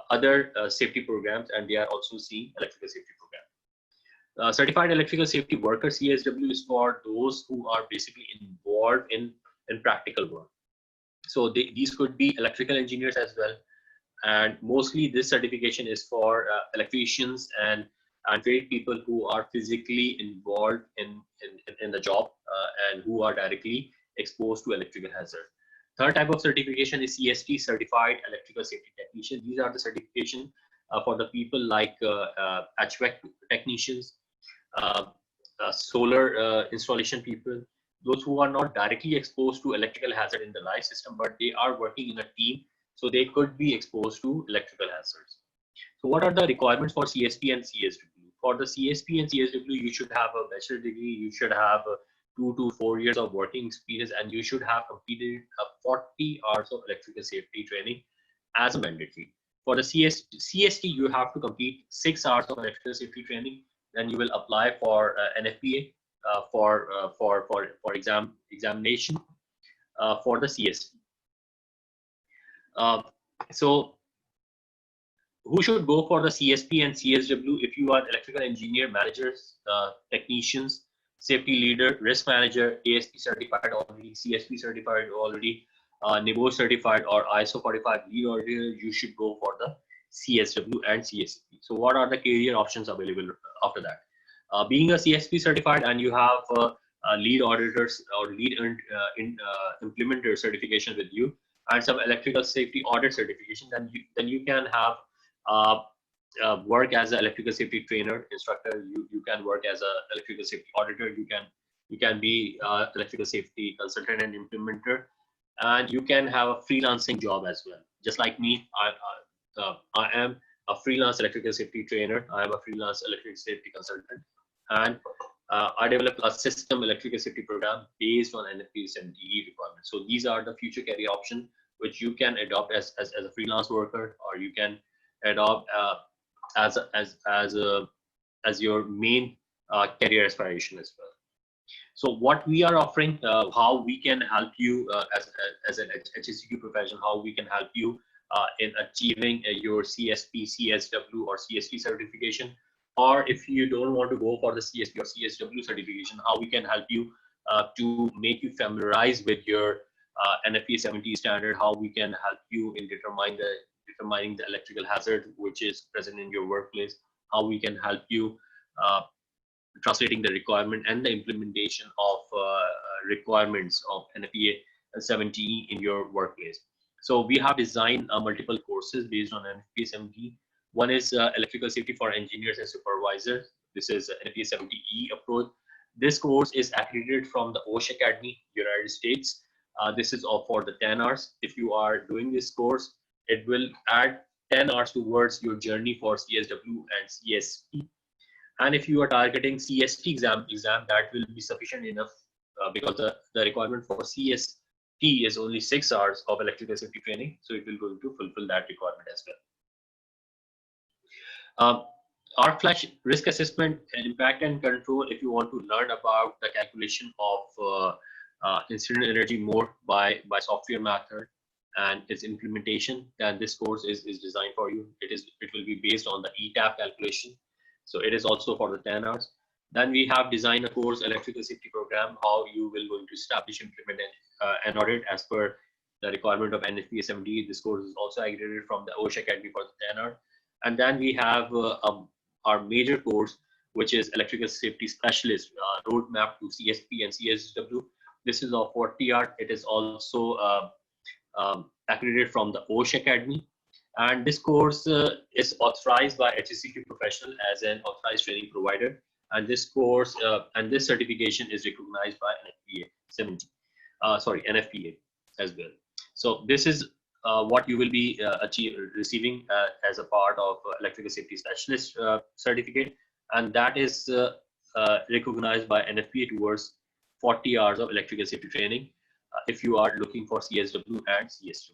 other safety programs, and they are also seeing electrical safety program. Certified Electrical Safety Worker, CSW, is for those who are basically involved in practical work. So these could be electrical engineers as well, and mostly this certification is for electricians and trade people who are physically involved in the job and who are directly exposed to electrical hazard. Third type of certification is CST, Certified Electrical Safety Technician. These are the certification for the people like HVAC technicians, solar installation people, those who are not directly exposed to electrical hazard in the life system, but they are working in a team, so they could be exposed to electrical hazards. So what are the requirements for CSP and CSW? For the CSP and CSW, you should have a bachelor degree, you should have 2 to 4 years of working experience, and you should have completed 40 hours of electrical safety training as a mandatory. For the CST, you have to complete 6 hours of electrical safety training. Then you will apply for NFPA for examination for the CST. So who should go for the CSP and CSW? If you are electrical engineer, managers, technicians, safety leader, risk manager, ASP certified already, CSP certified already, NEBOSH certified, or ISO 45 lead auditor, you should go for the CSW and CSP. So what are the career options available after that? Being a CSP certified and you have lead auditors or lead implementer certification with you, and some electrical safety audit certification, then you can have work as an electrical safety trainer, instructor. You can work as an electrical safety auditor. You can be electrical safety consultant and implementer, and you can have a freelancing job as well. Just like me, I am a freelance electrical safety trainer. I am a freelance electrical safety consultant, and I developed a system electrical safety program based on NFPA 70E requirements. So these are the future career options which you can adopt as a freelance worker, or you can adopt as your main career aspiration as well. So what we are offering, how we can help you as an HSEQ professional, how we can help you in achieving your CSP, CSW, or CSP certification, or if you don't want to go for the CSP or CSW certification, how we can help you to make you familiarize with your NFPA 70 standard, how we can help you in determining the electrical hazard which is present in your workplace, how we can help you translating the requirement and the implementation of requirements of NFPA 70 in your workplace. So we have designed multiple courses based on NFPA 70. One is electrical safety for engineers and supervisors. This is NFPA 70E approach. This course is accredited from the OSHA Academy, United States. This is all for the 10 hours. If you are doing this course, it will add 10 hours towards your journey for CSW and CSP. And if you are targeting CST exam, that will be sufficient enough because the requirement for CST is only 6 hours of electrical safety training. So it will go to fulfill that requirement as well. Arc flash risk assessment and impact and control. If you want to learn about the calculation of incident energy mode by software method and its implementation, then this course is designed for you. It will be based on the ETAP calculation. So it is also for the 10 hours. Then we have designed a course electrical safety program, how you will going to establish, implement, and audit as per the requirement of NFPA 70E. This course is also aggregated from the OSHA Academy for the 10 hour. And then we have our major course, which is electrical safety specialist roadmap to CSP and CSW. This is of 40 hour. It is also accredited from the OSHA Academy. And this course is authorized by HSEQ professional as an authorized training provider. And this course and this certification is recognized by NFPA 70, NFPA as well. So this is what you will be receiving as a part of electrical safety specialist certificate, and that is recognized by NFPA towards 40 hours of electrical safety training if you are looking for CSW and CS2.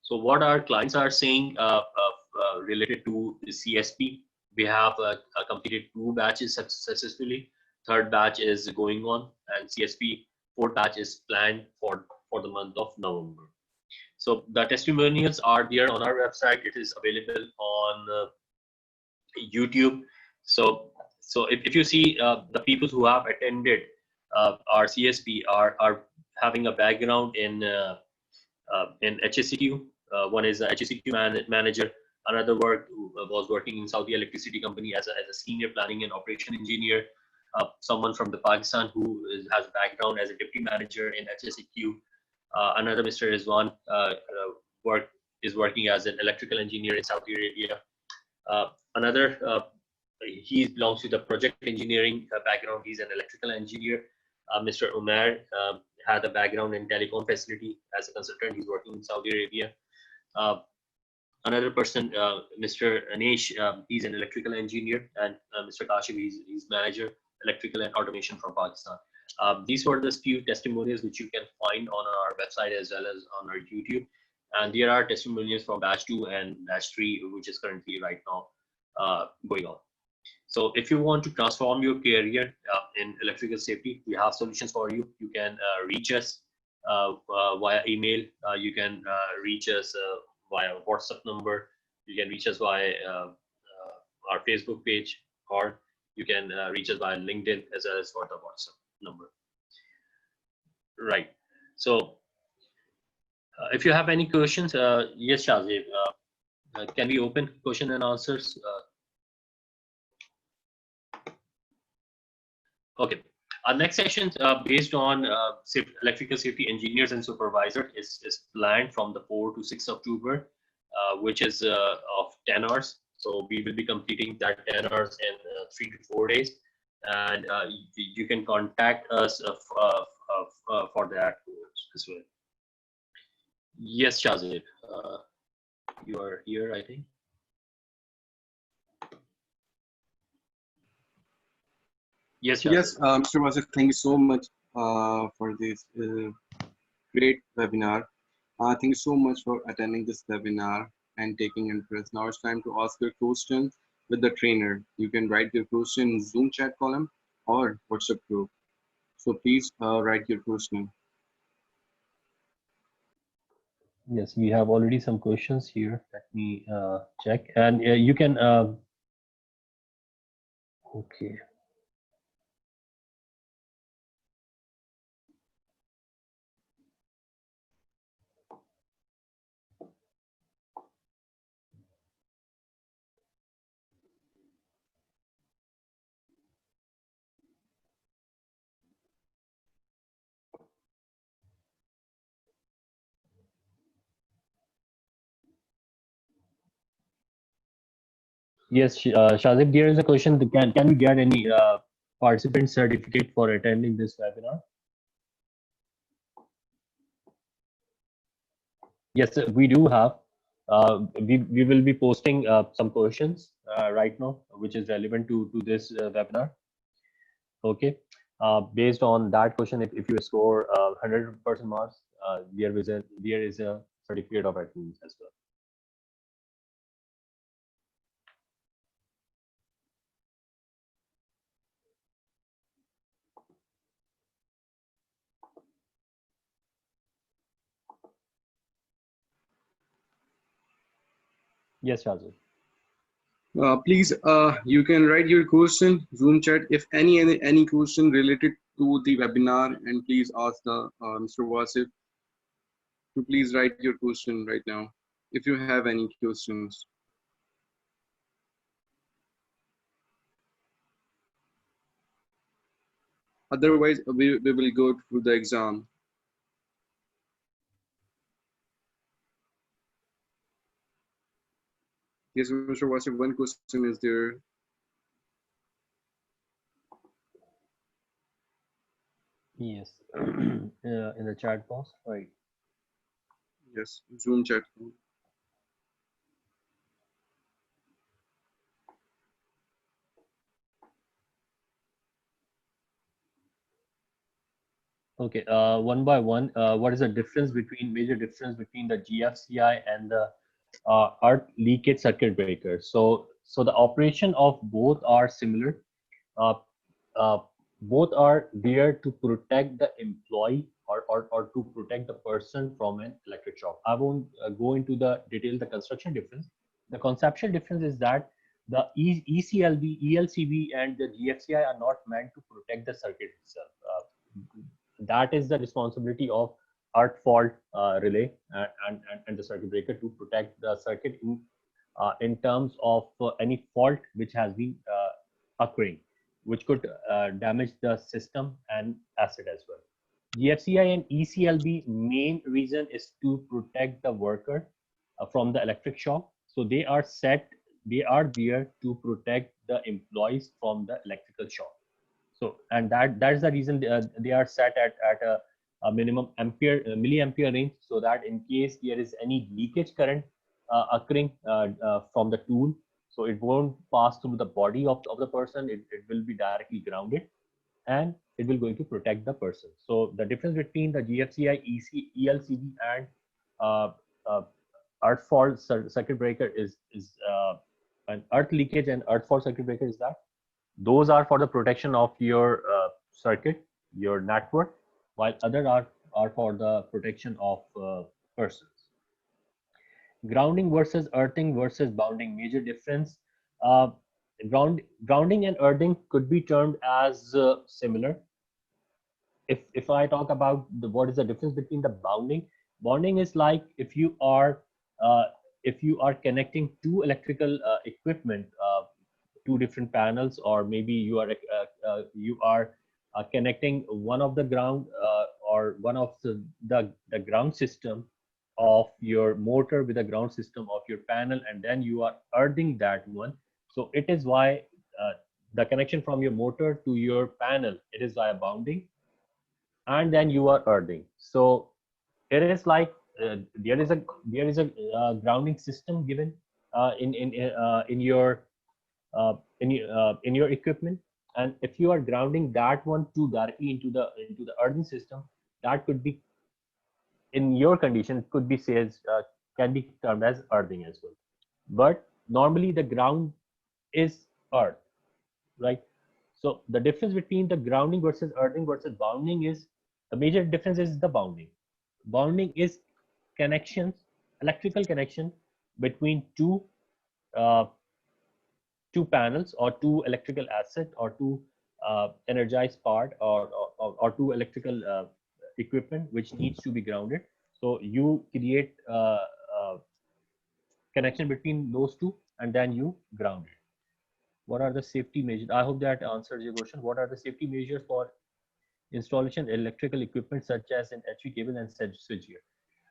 So what our clients are saying related to the CSP, we have completed 2 batches successfully. 3rd batch is going on, and CSP 4th batch is planned for the month of November. So the testimonials are there on our website. It is available on YouTube. So if you see the people who have attended our CSP are having a background in HSEQ. One is a HSEQ manager. Another was working in Saudi Electricity Company as a senior planning and operation engineer. Someone from the Pakistan who has a background as a deputy manager in HSEQ. Another Mr. Rizwan is working as an electrical engineer in Saudi Arabia. Another, he belongs to the project engineering background. He's an electrical engineer. Mr. Umar had a background in telecom facility as a consultant. He's working in Saudi Arabia. Another person, Mr. Anish, he's an electrical engineer, and Mr. Kashif, he's manager electrical and automation from Pakistan. These were the few testimonials which you can find on our website as well as on our YouTube. And there are testimonials from batch 2 and batch 3, which is currently right now going on. So if you want to transform your career in electrical safety, we have solutions for you. You can reach us via email. You can reach us via WhatsApp number. You can reach us via our Facebook page, or you can reach us via LinkedIn as well as for the WhatsApp number. Right. So if you have any questions, yes, Shazib, can we open question and answers? Okay. Our next session based on electrical safety engineers and supervisors is planned from the 4 to 6 October, which is of 10 hours. So we will be completing that 10 hours in 3 to 4 days. And you can contact us for that as well. Yes, Shazib, you are here, I think. Yes, Shazib. Yes, Mr. Wasif, thank you so much for this great webinar. Thank you so much for attending this webinar and taking interest. Now it's time to ask your questions with the trainer. You can write your question in Zoom chat column or WhatsApp group. So please write your question. Yes, we have already some questions here. Let me check. And you can, okay. Yes, Shazib, there is a question. Can we get any participant certificate for attending this webinar? Yes, we do have. We will be posting some questions right now, which is relevant to this webinar. Okay. Based on that question, if you score 100% marks, there is a certificate of attendance as well. Yes, Shazil. Please, you can write your question Zoom chat if any question related to the webinar, and please ask the Mr. Wasif to please write your question right now if you have any questions. Otherwise, we will go through the exam. Yes, Mr. Wasif, one question is there. Yes. In the chat box, right? Yes, Zoom chat. Okay. One by one, what is the major difference between the GFCI and the earth leakage circuit breaker? So the operation of both are similar. Uh, uh, Both are there to protect the employee or to protect the person from an electric shock. I won't go into the detail, the construction difference. The conceptual difference is that the ECLB, ELCB, and the GFCI are not meant to protect the circuit itself. That is the responsibility of earth fault relay and the circuit breaker to protect the circuit in terms of any fault which has been occurring, which could damage the system and asset as well. GFCI and ECLB main reason is to protect the worker from the electric shock. So they are there to protect the employees from the electrical shock. So, and that's the reason they are set at a minimum milliampere range, so that in case there is any leakage current occurring from the tool, so it won't pass through the body of the person. It will be directly grounded, and it will going to protect the person. So the difference between the GFCI, ELCB, and uh, uh, earth fault circuit breaker is an earth leakage and earth fault circuit breaker is that those are for the protection of your circuit, your network, while other are for the protection of persons. Grounding versus earthing versus bounding, major difference. Uh, Grounding and earthing could be termed as similar. If I talk about what is the difference between the bounding is like uh, if you are connecting two electrical equipment, two different panels, or maybe you are connecting one of the ground or one of the ground system of your motor with the ground system of your panel, and then you are earthing that one. So it is why the connection from your motor to your panel, it is via bounding, and then you are earthing. So it is like there is a grounding system given in your in your equipment, and if you are grounding that one to directly into the earthing system, that could be, in your condition, it could be says can be termed as earthing as well. But normally the ground is earth, right? So the difference between the grounding versus earthing versus bounding is, the major difference is the bounding. Bounding is connections, electrical connection between uh, two panels or two electrical asset or two energized part, or two electrical equipment which needs to be grounded. So you create connection between those two, and then you ground it. What are the safety measures? I hope that answers your question. What are the safety measures for installation electrical equipment such as an HV cable and switchgear?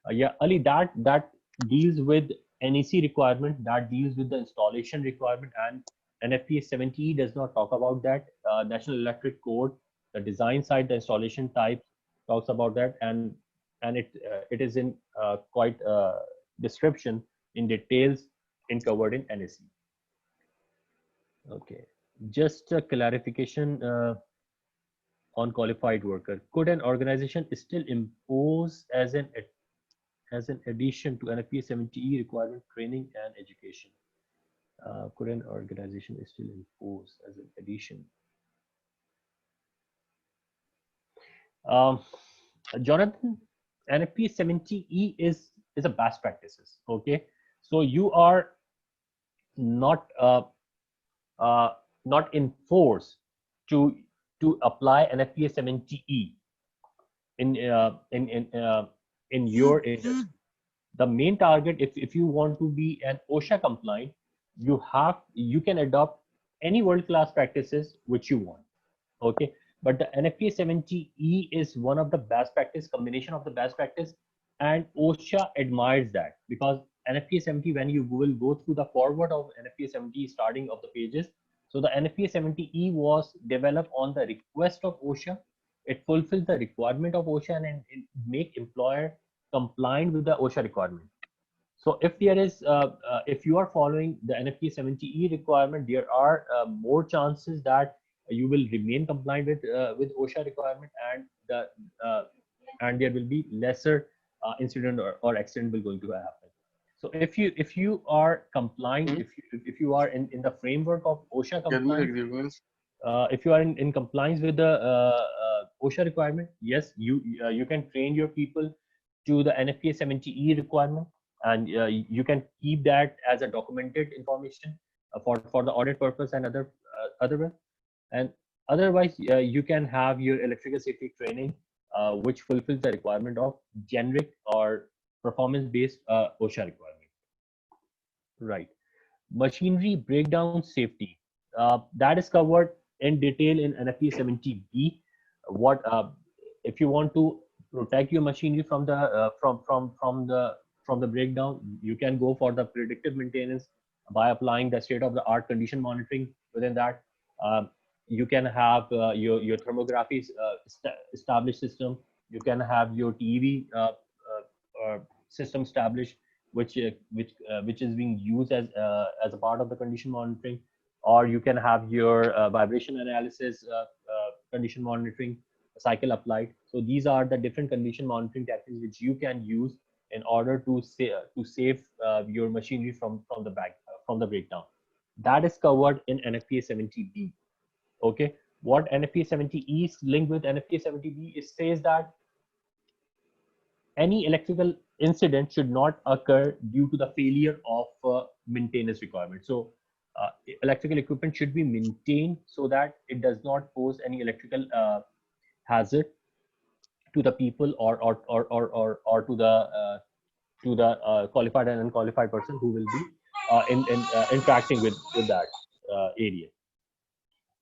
Yeah, Ali, that deals with NEC requirement, that deals with the installation requirement, and NFPA 70E does not talk about that. National Electric Code, the design side, the installation type talks about that, and and it is in quite description in details in covered in NSE. Okay, just a clarification on qualified worker. Could an organization still impose as an addition to NFPA 70E requirement training and education? Could an organization still impose as an addition? Um, Jonathan, NFPA 70E is a best practices. Okay, so you are not not enforced to apply NFPA 70E in in your industry. The main target, if you want to be an OSHA compliant, you can adopt any world-class practices which you want. Okay, but the NFPA 70E is one of the best practice, combination of the best practice, and OSHA admires that, because NFPA 70, when you will go through the forward of NFPA 70 starting of the pages, so the NFPA 70E was developed on the request of OSHA. It fulfills the requirement of OSHA and it make employer compliant with the OSHA requirement. So if there is, if you are following the NFPA 70E requirement, there are more chances that you will remain compliant with OSHA requirement, and there will be lesser incident or accident will going to happen. So if you are compliant, if you are in the framework of OSHA compliance, if you are in compliance with the OSHA requirement, yes, you can train your people to the NFPA 70E requirement, and you can keep that as a documented information for the audit purpose and other. And otherwise, you can have your electrical safety training, which fulfills the requirement of generic or performance-based OSHA requirement. Right. Machinery breakdown safety. That is covered in detail in NFPA 70B. What if you want to protect your machinery from the from the breakdown, you can go for the predictive maintenance by applying the state-of-the-art condition monitoring. Within that, you can have your thermography established system. You can have your TEV system established, which is being used as a part of the condition monitoring, or you can have your vibration analysis condition monitoring cycle applied. So these are the different condition monitoring techniques which you can use in order to save your machinery from the breakdown. That is covered in NFPA 70B. Okay, what NFPA 70E is linked with NFPA 70B, it says that any electrical incident should not occur due to the failure of maintenance requirement. So electrical equipment should be maintained so that it does not pose any electrical hazard to the people or to the qualified and unqualified person who will be interacting with that area.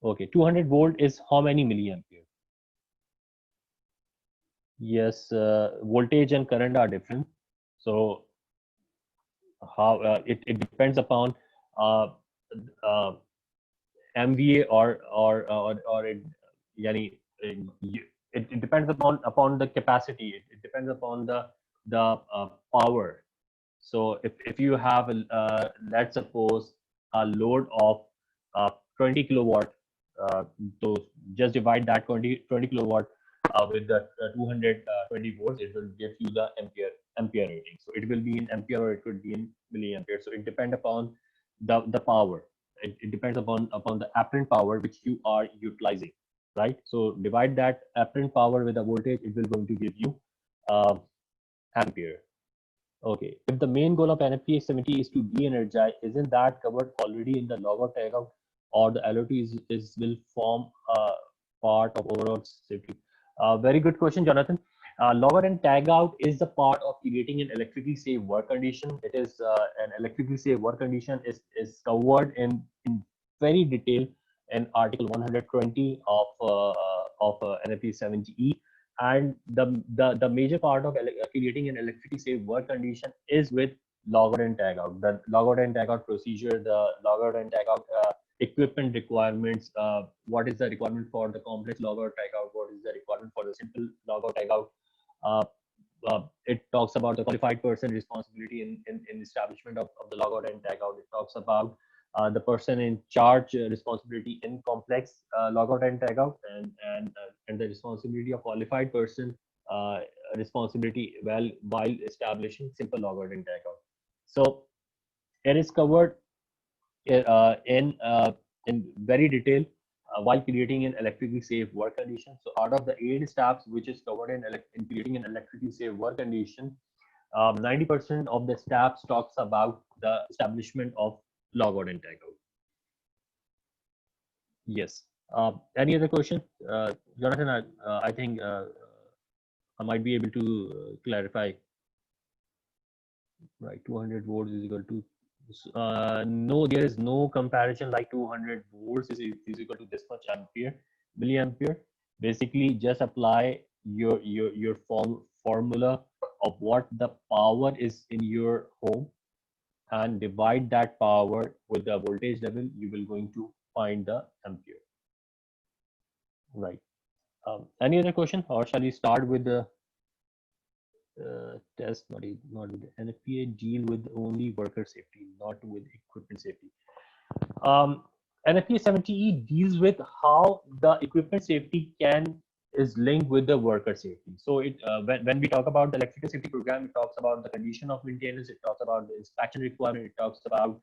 Okay, 200 volt is how many milliampere? Yes, voltage and current are different. So how it depends upon uh, MVA or it, yani, it depends upon the capacity. It depends upon the power. So if you have let's suppose a load of 20 kilowatt, so just divide that 20 kilowatt with the 220 volts, it will give you the ampere rating. So it will be in ampere or it could be in milliampere. So it depends upon the power. It depends upon the apparent power which you are utilizing, right? So divide that apparent power with the voltage, it will going to give you ampere. Okay, if the main goal of NFPA 70 is to de-energize, isn't that covered already in the logout tagout, or the LOT will form part of overall safety? Very good question, Jonathan. Logout and tagout is the part of creating an electrically safe work condition. It is an electrically safe work condition is covered in very detail in Article 120 of NFPA 70E. And the major part of creating an electrically safe work condition is with logout and tagout. The logout and tagout procedure, the logout and tagout equipment requirements, what is the requirement for the complex logout tagout, what is the requirement for the simple logout tagout, it talks about the qualified person responsibility in establishment of the logout and tagout. It talks about the person in charge responsibility in complex logout and tagout, and the responsibility of qualified person responsibility while establishing simple logout and tagout. So it is covered in very detail while creating an electrically safe work condition. So out of the 8 steps which is covered in creating an electrically safe work condition, 90% of the steps talks about the establishment of logout and tagout. Yes. Any other question? Jonathan, I think I might be able to clarify. Right, 200 volts is equal to no, there is no comparison like 200 volts is equal to this much ampere, milliampere. Basically, just apply your formula of what the power is in your home and divide that power with the voltage level. You will going to find the ampere. Right. Any other question, or shall we start with the test? Not with the NFPA deal with only worker safety, not with equipment safety. NFPA 70E deals with how the equipment safety is linked with the worker safety. So when we talk about the electrical safety program, it talks about the condition of maintenance, it talks about the inspection requirement, it talks about,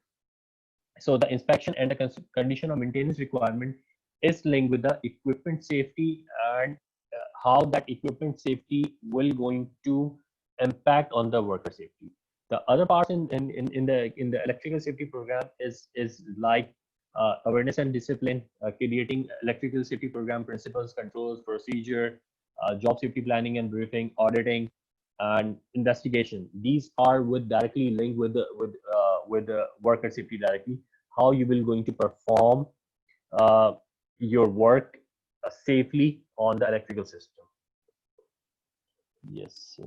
so the inspection and the condition of maintenance requirement is linked with the equipment safety, and how that equipment safety will going to impact on the worker safety. The other parts in the electrical safety program is like awareness and discipline, creating electrical safety program principles, controls, procedure, job safety planning and briefing, auditing, and investigation. These are directly linked with the worker safety directly. How you will going to perform your work safely on the electrical system. Yes,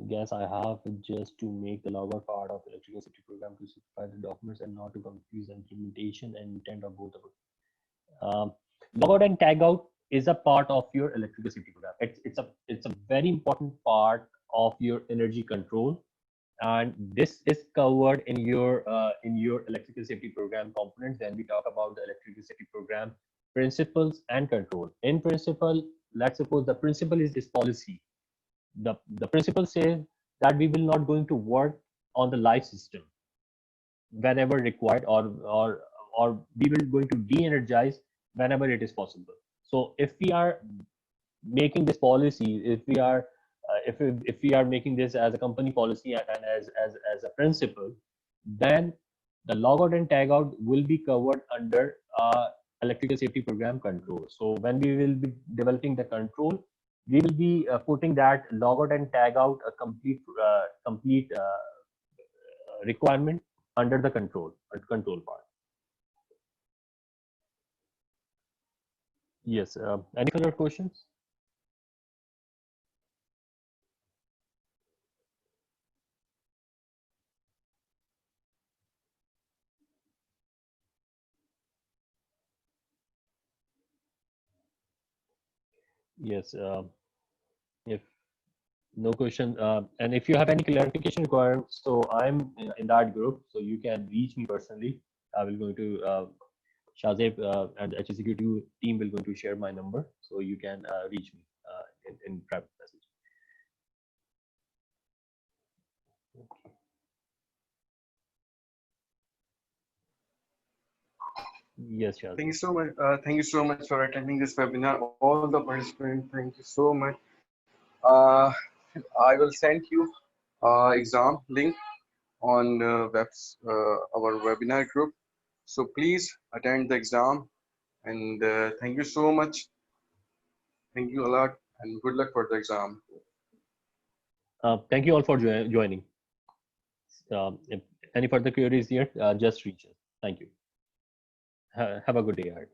guess I have just to make the logout part of the electrical safety program to simplify the documents and not to confuse implementation and intent of both of them. Logout and tagout is a part of your electrical safety program. It's a very important part of your energy control, and this is covered in your electrical safety program components. When we talk about the electrical safety program principles and control, in principle, let's suppose the principle is this policy. The principle says that we will not going to work on the live system whenever required, or we will going to de-energize whenever it is possible. So if we are making this policy, if we are if we are making this as a company policy and as a principle, then the logout and tagout will be covered under electrical safety program control. So when we will be developing the control, we will be putting that logout and tagout a complete requirement under the control part. Yes. Any further questions? Yes. If no question, and if you have any clarification required, so I'm in that group, so you can reach me personally. I will go to Shazib and the HSEQ team will going to share my number, so you can reach me in private message. Yes, Shazib. Thank you so much. Thank you so much for attending this webinar. All the participants, thank you so much. I will send you exam link on our webinar group. So please attend the exam, and thank you so much. Thank you a lot, and good luck for the exam. Thank you all for joining. If any further queries here, just reach us. Thank you. Have a good day ahead.